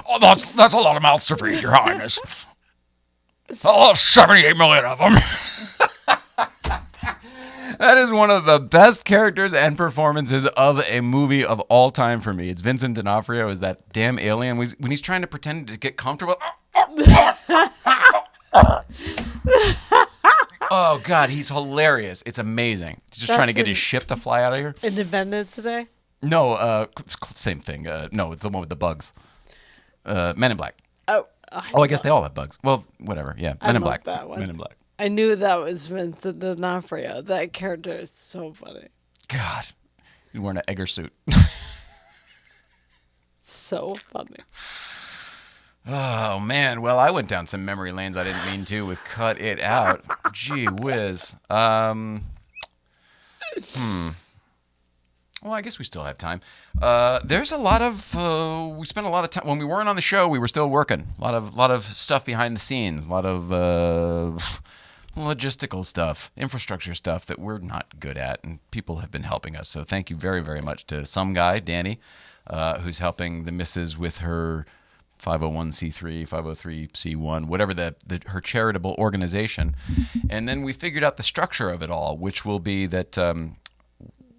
Oh, that's a lot of mouths to feed, Your Highness. 78 million of them. That is one of the best characters and performances of a movie of all time for me. It's Vincent D'Onofrio as that damn alien when he's trying to pretend to get comfortable. Oh, God, he's hilarious. It's amazing. He's just trying to get his ship to fly out of here. Independence Day? No, same thing. No, it's the one with the bugs. Men in Black. Oh, I guess they all have bugs. Well, whatever. Yeah, Men in Black. That one. Men in Black. I knew that was Vincent D'Onofrio. That character is so funny. God, he's wearing an Egger suit. So funny. Oh, man. Well, I went down some memory lanes I didn't mean to with Cut It Out. Gee whiz. Well, I guess we still have time. There's a lot of we spent a lot of time when we weren't on the show. We were still working. A lot of stuff behind the scenes. A lot of logistical stuff, infrastructure stuff that we're not good at, and people have been helping us. So thank you very, very much to some guy, Danny, who's helping the missus with her 501c3, 503c1, whatever her charitable organization. And then we figured out the structure of it all, which will be that.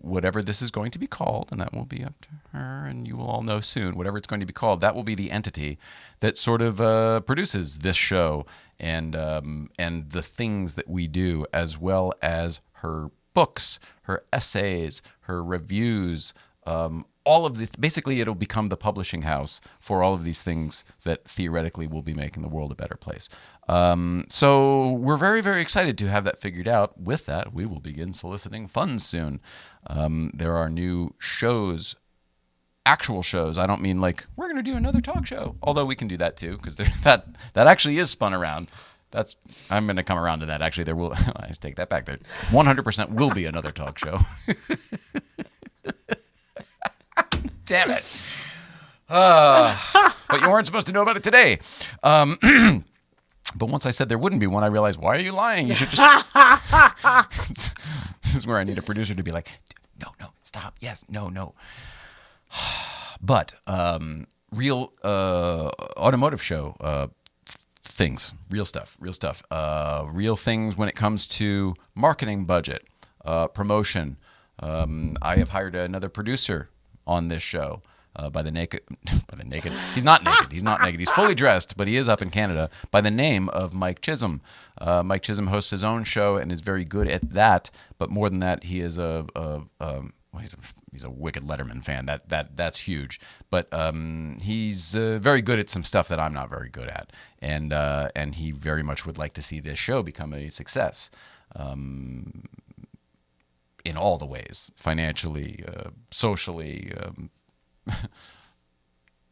whatever this is going to be called, and that will be up to her, and you will all know soon, whatever it's going to be called, that will be the entity that sort of produces this show and the things that we do, as well as her books, her essays, her reviews, all of the, basically it'll become the publishing house for all of these things that theoretically will be making the world a better place. So we're very, very excited to have that figured out. With that, we will begin soliciting funds soon. There are new shows, actual shows. I don't mean like we're going to do another talk show, although we can do that too, because that actually is spun around. I'm going to come around to that. Actually, there will. I take that back. There 100% will be another talk show. Damn it. But you weren't supposed to know about it today. But once I said there wouldn't be one, I realized, why are you lying? You should just... This is where I need a producer to be like, no, stop. Yes, no. But real automotive show things, real stuff, real things when it comes to marketing budget, promotion. I have hired another producer on this show by the naked. He's not naked. He's fully dressed, but he is up in Canada, by the name of Mike Chisholm. Mike Chisholm hosts his own show and is very good at that. But more than that, he is he's a wicked Letterman fan. That's huge. But he's very good at some stuff that I'm not very good at, and he very much would like to see this show become a success. In all the ways, financially, socially,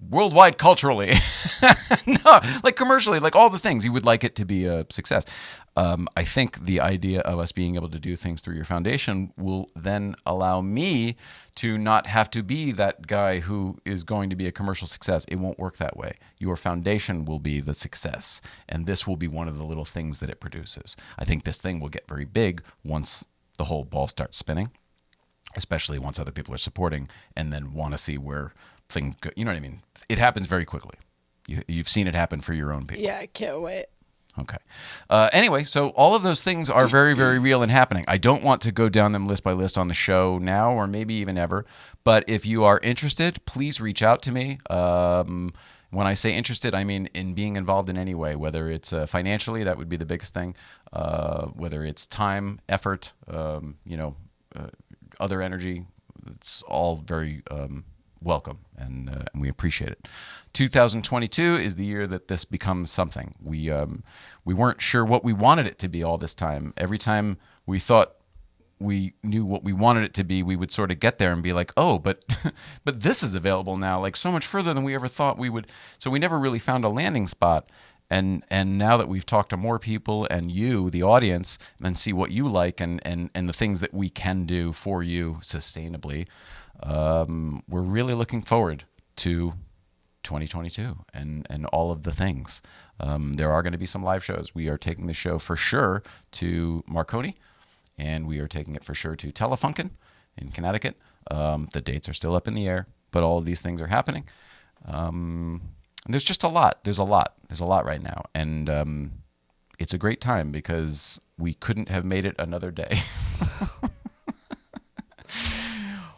worldwide, culturally, no, like commercially, like all the things. You would like it to be a success. I think the idea of us being able to do things through your foundation will then allow me to not have to be that guy who is going to be a commercial success. It won't work that way. Your foundation will be the success, and this will be one of the little things that it produces. I think this thing will get very big once the whole ball starts spinning, especially once other people are supporting and then want to see where things go. You know what I mean? It happens very quickly. You've seen it happen for your own people. Yeah, I can't wait. Okay. Anyway, so all of those things are very, very real and happening. I don't want to go down them list by list on the show now, or maybe even ever. But if you are interested, please reach out to me. When I say interested, I mean in being involved in any way, whether it's financially, that would be the biggest thing, whether it's time, effort, other energy. It's all very welcome, and we appreciate it. 2022 is the year that this becomes something. We weren't sure what we wanted it to be all this time. Every time we thought we knew what we wanted it to be, we would sort of get there and be like, oh, but this is available now, like so much further than we ever thought we would. So we never really found a landing spot. And now that we've talked to more people and you, the audience, and see what you like and the things that we can do for you sustainably, we're really looking forward to 2022 and all of the things. There are going to be some live shows. We are taking the show for sure to Marconi, and we are taking it for sure to Telefunken in Connecticut. The dates are still up in the air, but all of these things are happening. And there's just a lot. There's a lot right now. And it's a great time because we couldn't have made it another day.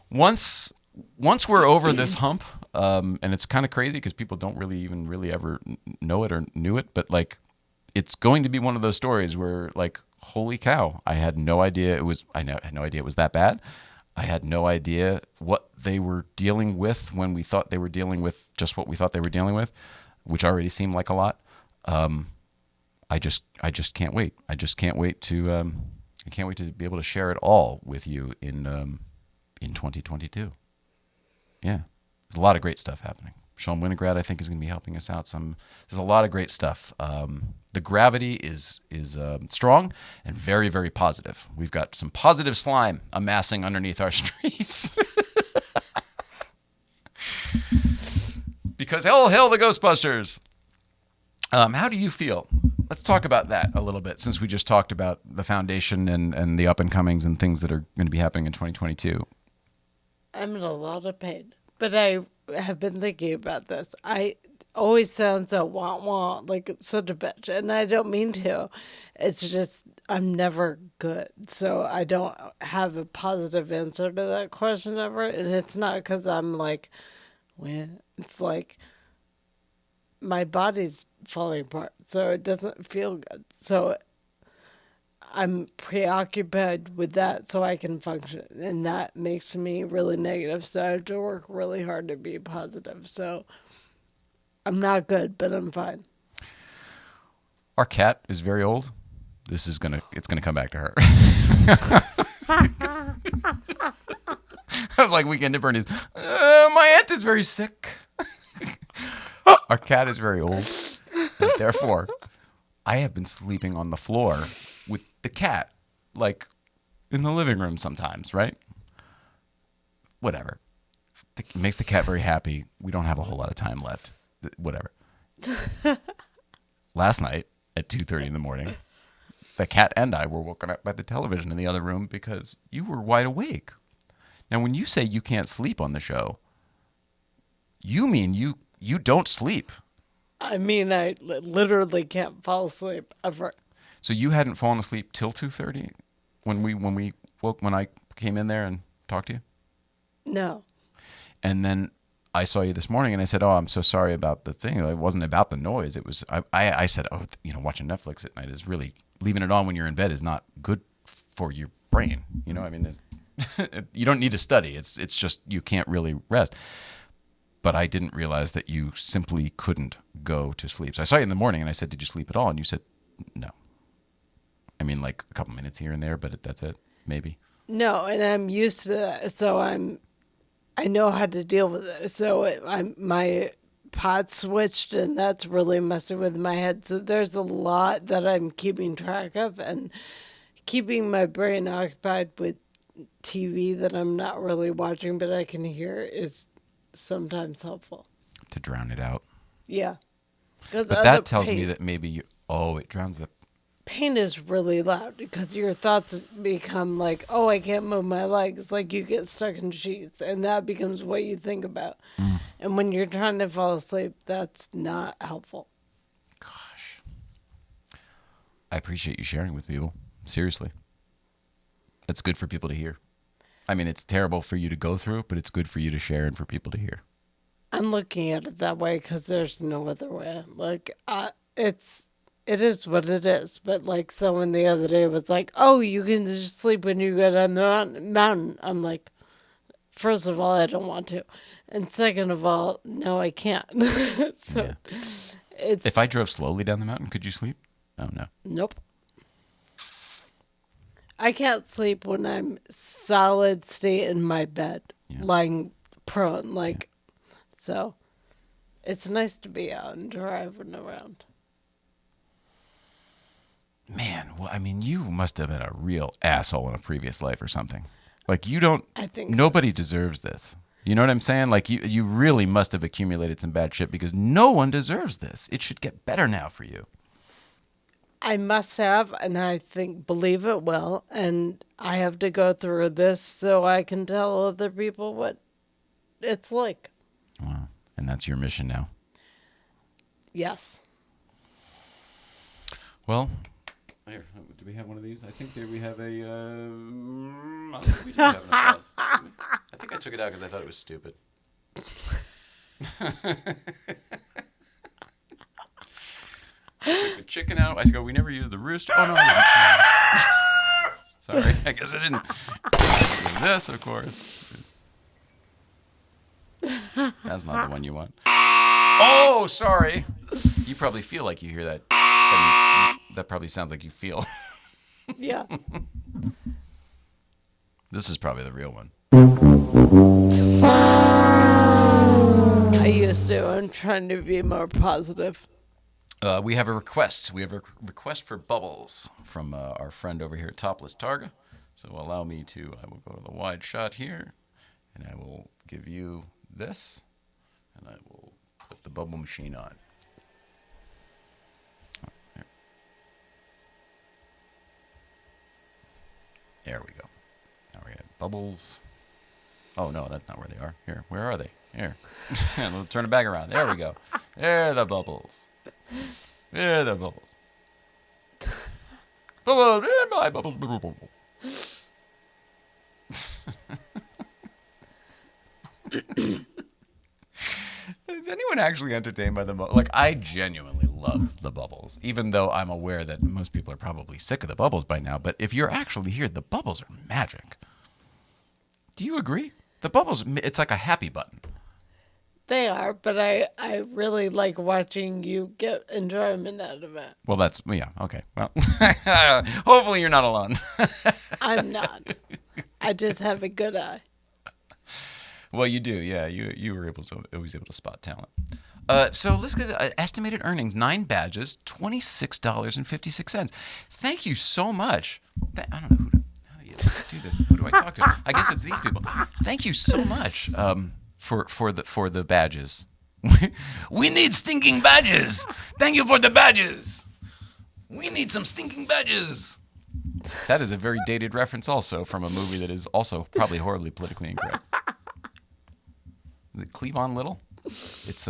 Once we're over this hump, and it's kind of crazy because people don't really ever know it or knew it, but like it's going to be one of those stories where like, holy cow, I had no idea it was that bad. I had no idea what they were dealing with when we thought they were dealing with just what we thought they were dealing with, which already seemed like a lot. I just can't wait. I can't wait to be able to share it all with you in 2022. Yeah, there's a lot of great stuff happening. Sean Winograd, I think, is going to be helping us out. There's a lot of great stuff. The gravity is strong and very, very positive. We've got some positive slime amassing underneath our streets. Because hell the Ghostbusters. How do you feel? Let's talk about that a little bit, since we just talked about the foundation and the up-and-comings and things that are going to be happening in 2022. I'm in a lot of pain, but I have been thinking about this. always sound so wah like such a bitch, and I don't mean to. It's just I'm never good, so I don't have a positive answer to that question ever. And it's not because I'm like, well, it's like my body's falling apart, so it doesn't feel good. So I'm preoccupied with that so I can function, and that makes me really negative. So I have to work really hard to be positive. So I'm not good, but I'm fine. Our cat is very old. It's gonna come back to her. I was like, Weekend at Bernie's. My aunt is very sick. Our cat is very old, and therefore, I have been sleeping on the floor with the cat, like in the living room sometimes, right? Whatever. It makes the cat very happy. We don't have a whole lot of time left. Whatever. Last night at 2:30 in the morning, the cat and I were woken up by the television in the other room because you were wide awake. Now, when you say you can't sleep on the show, you mean you don't sleep. I mean, I literally can't fall asleep ever. So you hadn't fallen asleep till 2:30 when I came in there and talked to you? No. And then I saw you this morning and I said, "Oh, I'm so sorry about the thing." It wasn't about the noise. It was I said, "Oh, watching Netflix at night is really leaving it on when you're in bed is not good for your brain." I mean, you don't need to study. It's just you can't really rest. But I didn't realize that you simply couldn't go to sleep. So I saw you in the morning and I said, "Did you sleep at all?" And you said, "No." I mean, like a couple minutes here and there, but that's it, maybe. No, and I'm used to that, so I know how to deal with it. So my pod switched, and that's really messing with my head. So there's a lot that I'm keeping track of, and keeping my brain occupied with TV that I'm not really watching, but I can hear is sometimes helpful. To drown it out. Yeah. But that tells me that maybe it drowns the pain is really loud because your thoughts become like, oh, I can't move my legs. Like you get stuck in sheets, and that becomes what you think about. And when you're trying to fall asleep, that's not helpful. Gosh. I appreciate you sharing with people. Seriously. That's good for people to hear. I mean, it's terrible for you to go through, but it's good for you to share and for people to hear. I'm looking at it that way because there's no other way. Like, it is what it is. But like someone the other day was like, "Oh, you can just sleep when you go down the mountain." I'm like, first of all, I don't want to, and second of all, no, I can't. So if I drove slowly down the mountain, could you sleep? Oh no. Nope. I can't sleep when I'm solid state in my bed, lying prone, so it's nice to be out and driving around. Man, well, I mean, you must have been a real asshole in a previous life or something. Like, you don't... I think nobody deserves this. You know what I'm saying? Like, you really must have accumulated some bad shit because no one deserves this. It should get better now for you. I must have, and I believe it will, and I have to go through this so I can tell other people what it's like. Wow. And that's your mission now. Yes. Well, here, do we have one of these? I think we have a... I think we do have an applause. I think I took it out because I thought it was stupid. Took the chicken out. I go, we never use the rooster. Oh, no. Sorry. I guess I didn't. This, of course. That's not the one you want. Oh, sorry. You probably feel like you hear that. That probably sounds like you feel. Yeah. This is probably the real one. I used to. I'm trying to be more positive. We have a request. We have a request for bubbles from our friend over here at Topless Targa. So allow me to, I will go to the wide shot here, and I will give you this, and I will put the bubble machine on. There we go. Now we have bubbles. Oh, no, that's not where they are. Here, where are they? Here. We'll turn it back around. There we go. There are the bubbles. There are the bubbles. Bubbles in my bubbles. Is anyone actually entertained by the bubbles? Like, I genuinely love the bubbles, even though I'm aware that most people are probably sick of the bubbles by now. But if you're actually here, the bubbles are magic. Do you agree? The bubbles, it's like a happy button. They are, but I really like watching you get enjoyment out of it. Well, yeah, okay. Well, hopefully you're not alone. I'm not. I just have a good eye. Well, you do, yeah. You were always able to spot talent. So let's get estimated earnings: 9 badges, $26.56. Thank you so much. I don't know how do you do this? Who do I talk to? I guess it's these people. Thank you so much for the badges. We need stinking badges. Thank you for the badges. We need some stinking badges. That is a very dated reference, also from a movie that is also probably horribly politically incorrect. The Cleavon Little, it's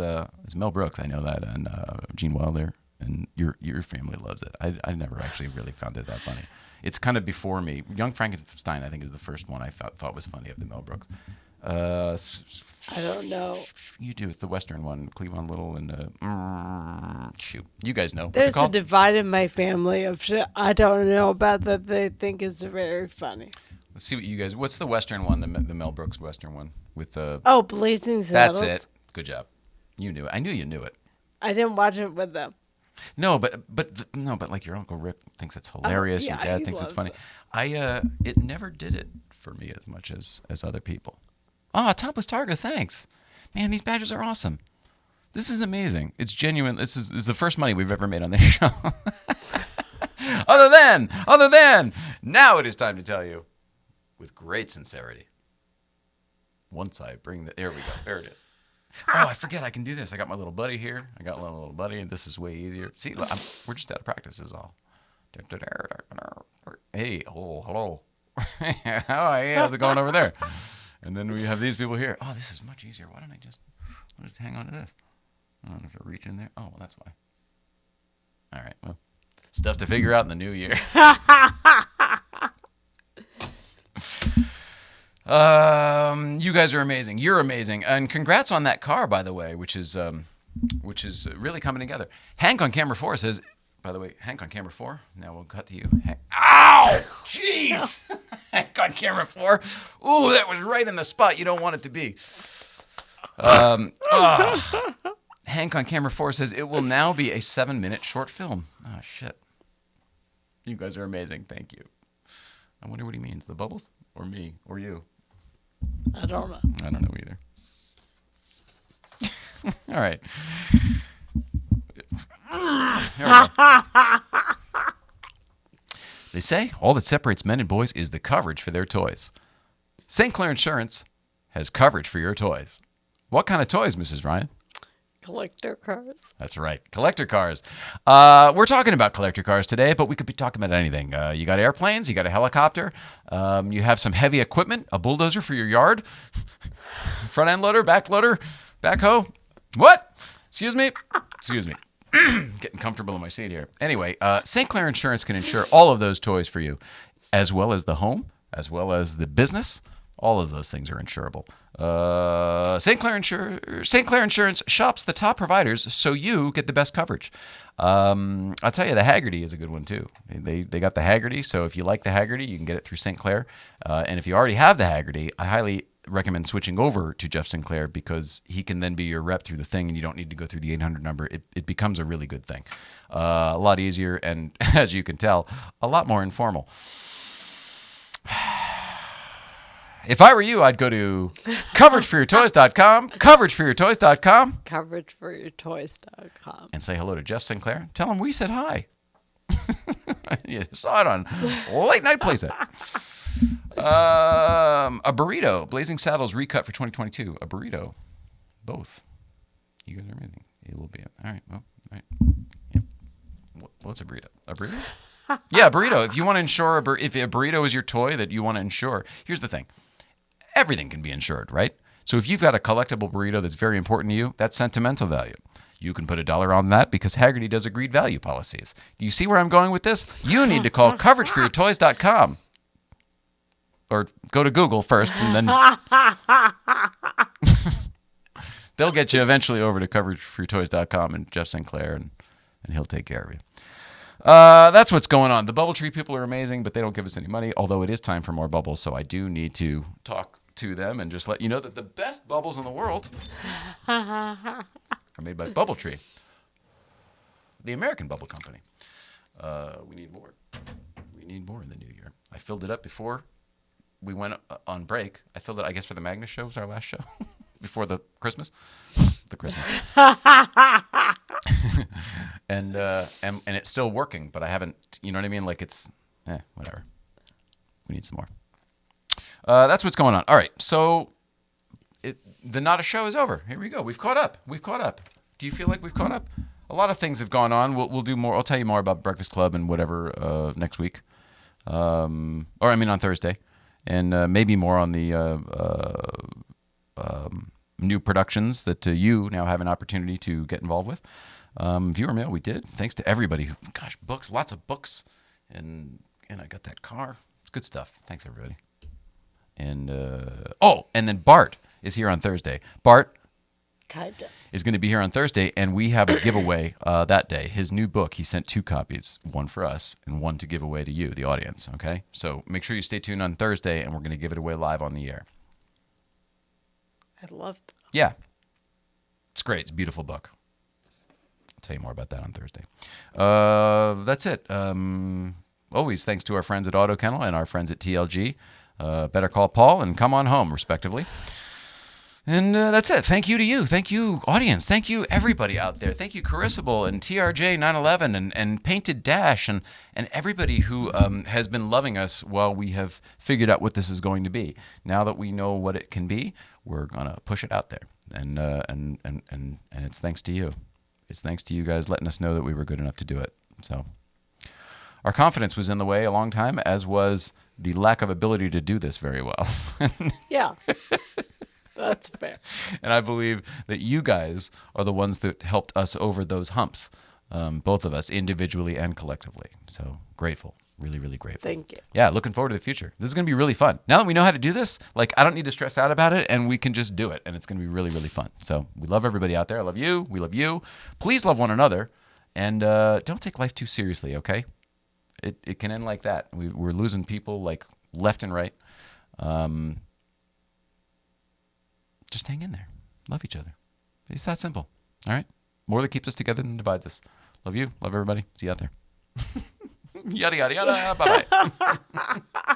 Mel Brooks. I know that, and Gene Wilder, and your family loves it. I never actually really found it that funny. It's kind of before me. Young Frankenstein, I think, is the first one I thought was funny of the Mel Brooks. I don't know. You do. It's the Western one, Cleavon Little, and shoot, you guys know. What's There's it called? a divide in my family of shit I don't know about that they think is very funny. Let's see what you guys. What's the Western one? The Mel Brooks Western one with the. Oh, Blazing Saddles. That's it. Good job. You knew it. I knew you knew it. I didn't watch it with them. No, but like your Uncle Rick thinks it's hilarious. yeah, Your dad he thinks it's loves funny. it. It never did it for me as much as other people. Oh, Topless Targa, thanks. Man, these badges are awesome. This is amazing. It's genuine. This is the first money we've ever made on this show. Other than, now it is time to tell you, with great sincerity. Once I bring there we go. There it is. Oh, I forget I can do this. I got my little buddy here. I got my little buddy, and this is way easier. See, we're just out of practice is all. Hey, hello. Hey, how's it going over there? And then we have these people here. Oh, this is much easier. Why don't I just hang on to this? I don't have to reach in there. Oh, well, that's why. All right, well, stuff to figure out in the new year. You guys are amazing. You're amazing, and congrats on that car, by the way, which is really coming together. Hank on camera 4 says, by the way, Hank on camera 4. Now we'll cut to you. Ow! Jeez! Hank on camera 4. Ooh, that was right in the spot you don't want it to be. Hank on camera 4 says it will now be a 7-minute short film. Oh shit! You guys are amazing. Thank you. I wonder what he means. The bubbles, or me, or you? I don't know. I don't know either. All right. Here we go. They say all that separates men and boys is the coverage for their toys. St. Clair Insurance has coverage for your toys. What kind of toys, Mrs. Ryan? Collector cars. That's right. Collector cars. We're talking about collector cars today, but we could be talking about anything. You got airplanes, you got a helicopter, you have some heavy equipment, a bulldozer for your yard, front end loader, backhoe. What? Excuse me. Getting comfortable in my seat here. Anyway, St. Clair Insurance can insure all of those toys for you, as well as the home, as well as the business. All of those things are insurable. St. Clair Insurance shops the top providers so you get the best coverage. I'll tell you, the Haggerty is a good one too. They got the Haggerty, so if you like the Haggerty, you can get it through St. Clair. And if you already have the Haggerty, I highly recommend switching over to Jeff Sinclair because he can then be your rep through the thing and you don't need to go through the 800 number. It becomes a really good thing. A lot easier and, as you can tell, a lot more informal. If I were you, I'd go to coverageforyourtoys.com, coverageforyourtoys.com, coverageforyourtoys.com, and say hello to Jeff Sinclair. Tell him we said hi. You saw it on Late Night Playset. A burrito, Blazing Saddles recut for 2022. A burrito, both. You guys are amazing. It will be. All right. Well, all right. Yep. What's a burrito? A burrito? Yeah, a burrito. If you want to insure if a burrito is your toy that you want to insure, here's the thing. Everything can be insured, right? So if you've got a collectible burrito that's very important to you, that's sentimental value. You can put $1 on that because Haggerty does agreed value policies. Do you see where I'm going with this? You need to call coverageforyourtoys.com. Or go to Google first, and then they'll get you eventually over to coverageforyourtoys.com and Jeff Sinclair, and he'll take care of you. That's what's going on. The Bubble Tree people are amazing, but they don't give us any money, although it is time for more bubbles, so I do need to talk to them and just let you know that the best bubbles in the world are made by Bubble Tree, the American bubble company. We need more. We need more in the new year. I filled it up before we went on break. I filled it, I guess, for the Magnus show. It was our last show before the Christmas. The Christmas. and it's still working, but I haven't, you know what I mean? Like it's, whatever. We need some more. That's what's going on. All right, so the Not a Show is over. Here we go. We've caught up. Do you feel like we've caught up? A lot of things have gone on. We'll do more. I'll tell you more about Breakfast Club and whatever next week. On Thursday. And maybe more on the new productions that you now have an opportunity to get involved with. Viewer mail, we did. Thanks to everybody. Books, lots of books. And I got that car. It's good stuff. Thanks, everybody. And and then Bart is here on Thursday. Bart is going to be here on Thursday, and we have a giveaway that day. His new book, he sent 2 copies, one for us and one to give away to you, the audience, okay? So make sure you stay tuned on Thursday, and we're going to give it away live on the air. I love that. Yeah. It's great. It's a beautiful book. I'll tell you more about that on Thursday. That's it. Always thanks to our friends at Auto Kennel and our friends at TLG. Better Call Paul and Come On Home, respectively. And that's it. Thank you to you. Thank you, audience. Thank you, everybody out there. Thank you, Carissable and TRJ911 and Painted Dash and everybody who has been loving us while we have figured out what this is going to be. Now that we know what it can be, we're going to push it out there. And it's thanks to you. It's thanks to you guys letting us know that we were good enough to do it. So our confidence was in the way a long time, as was the lack of ability to do this very well. Yeah. That's fair. And I believe that you guys are the ones that helped us over those humps, both of us, individually and collectively. So grateful. Really, really grateful. Thank you. Yeah, looking forward to the future. This is going to be really fun. Now that we know how to do this, I don't need to stress out about it, and we can just do it, and it's going to be really, really fun. So we love everybody out there. I love you. We love you. Please love one another, and don't take life too seriously, okay? It can end like that. We're losing people, left and right. Just hang in there. Love each other. It's that simple. All right? More that keeps us together than divides us. Love you. Love everybody. See you out there. Yada, yada, yada. Bye-bye.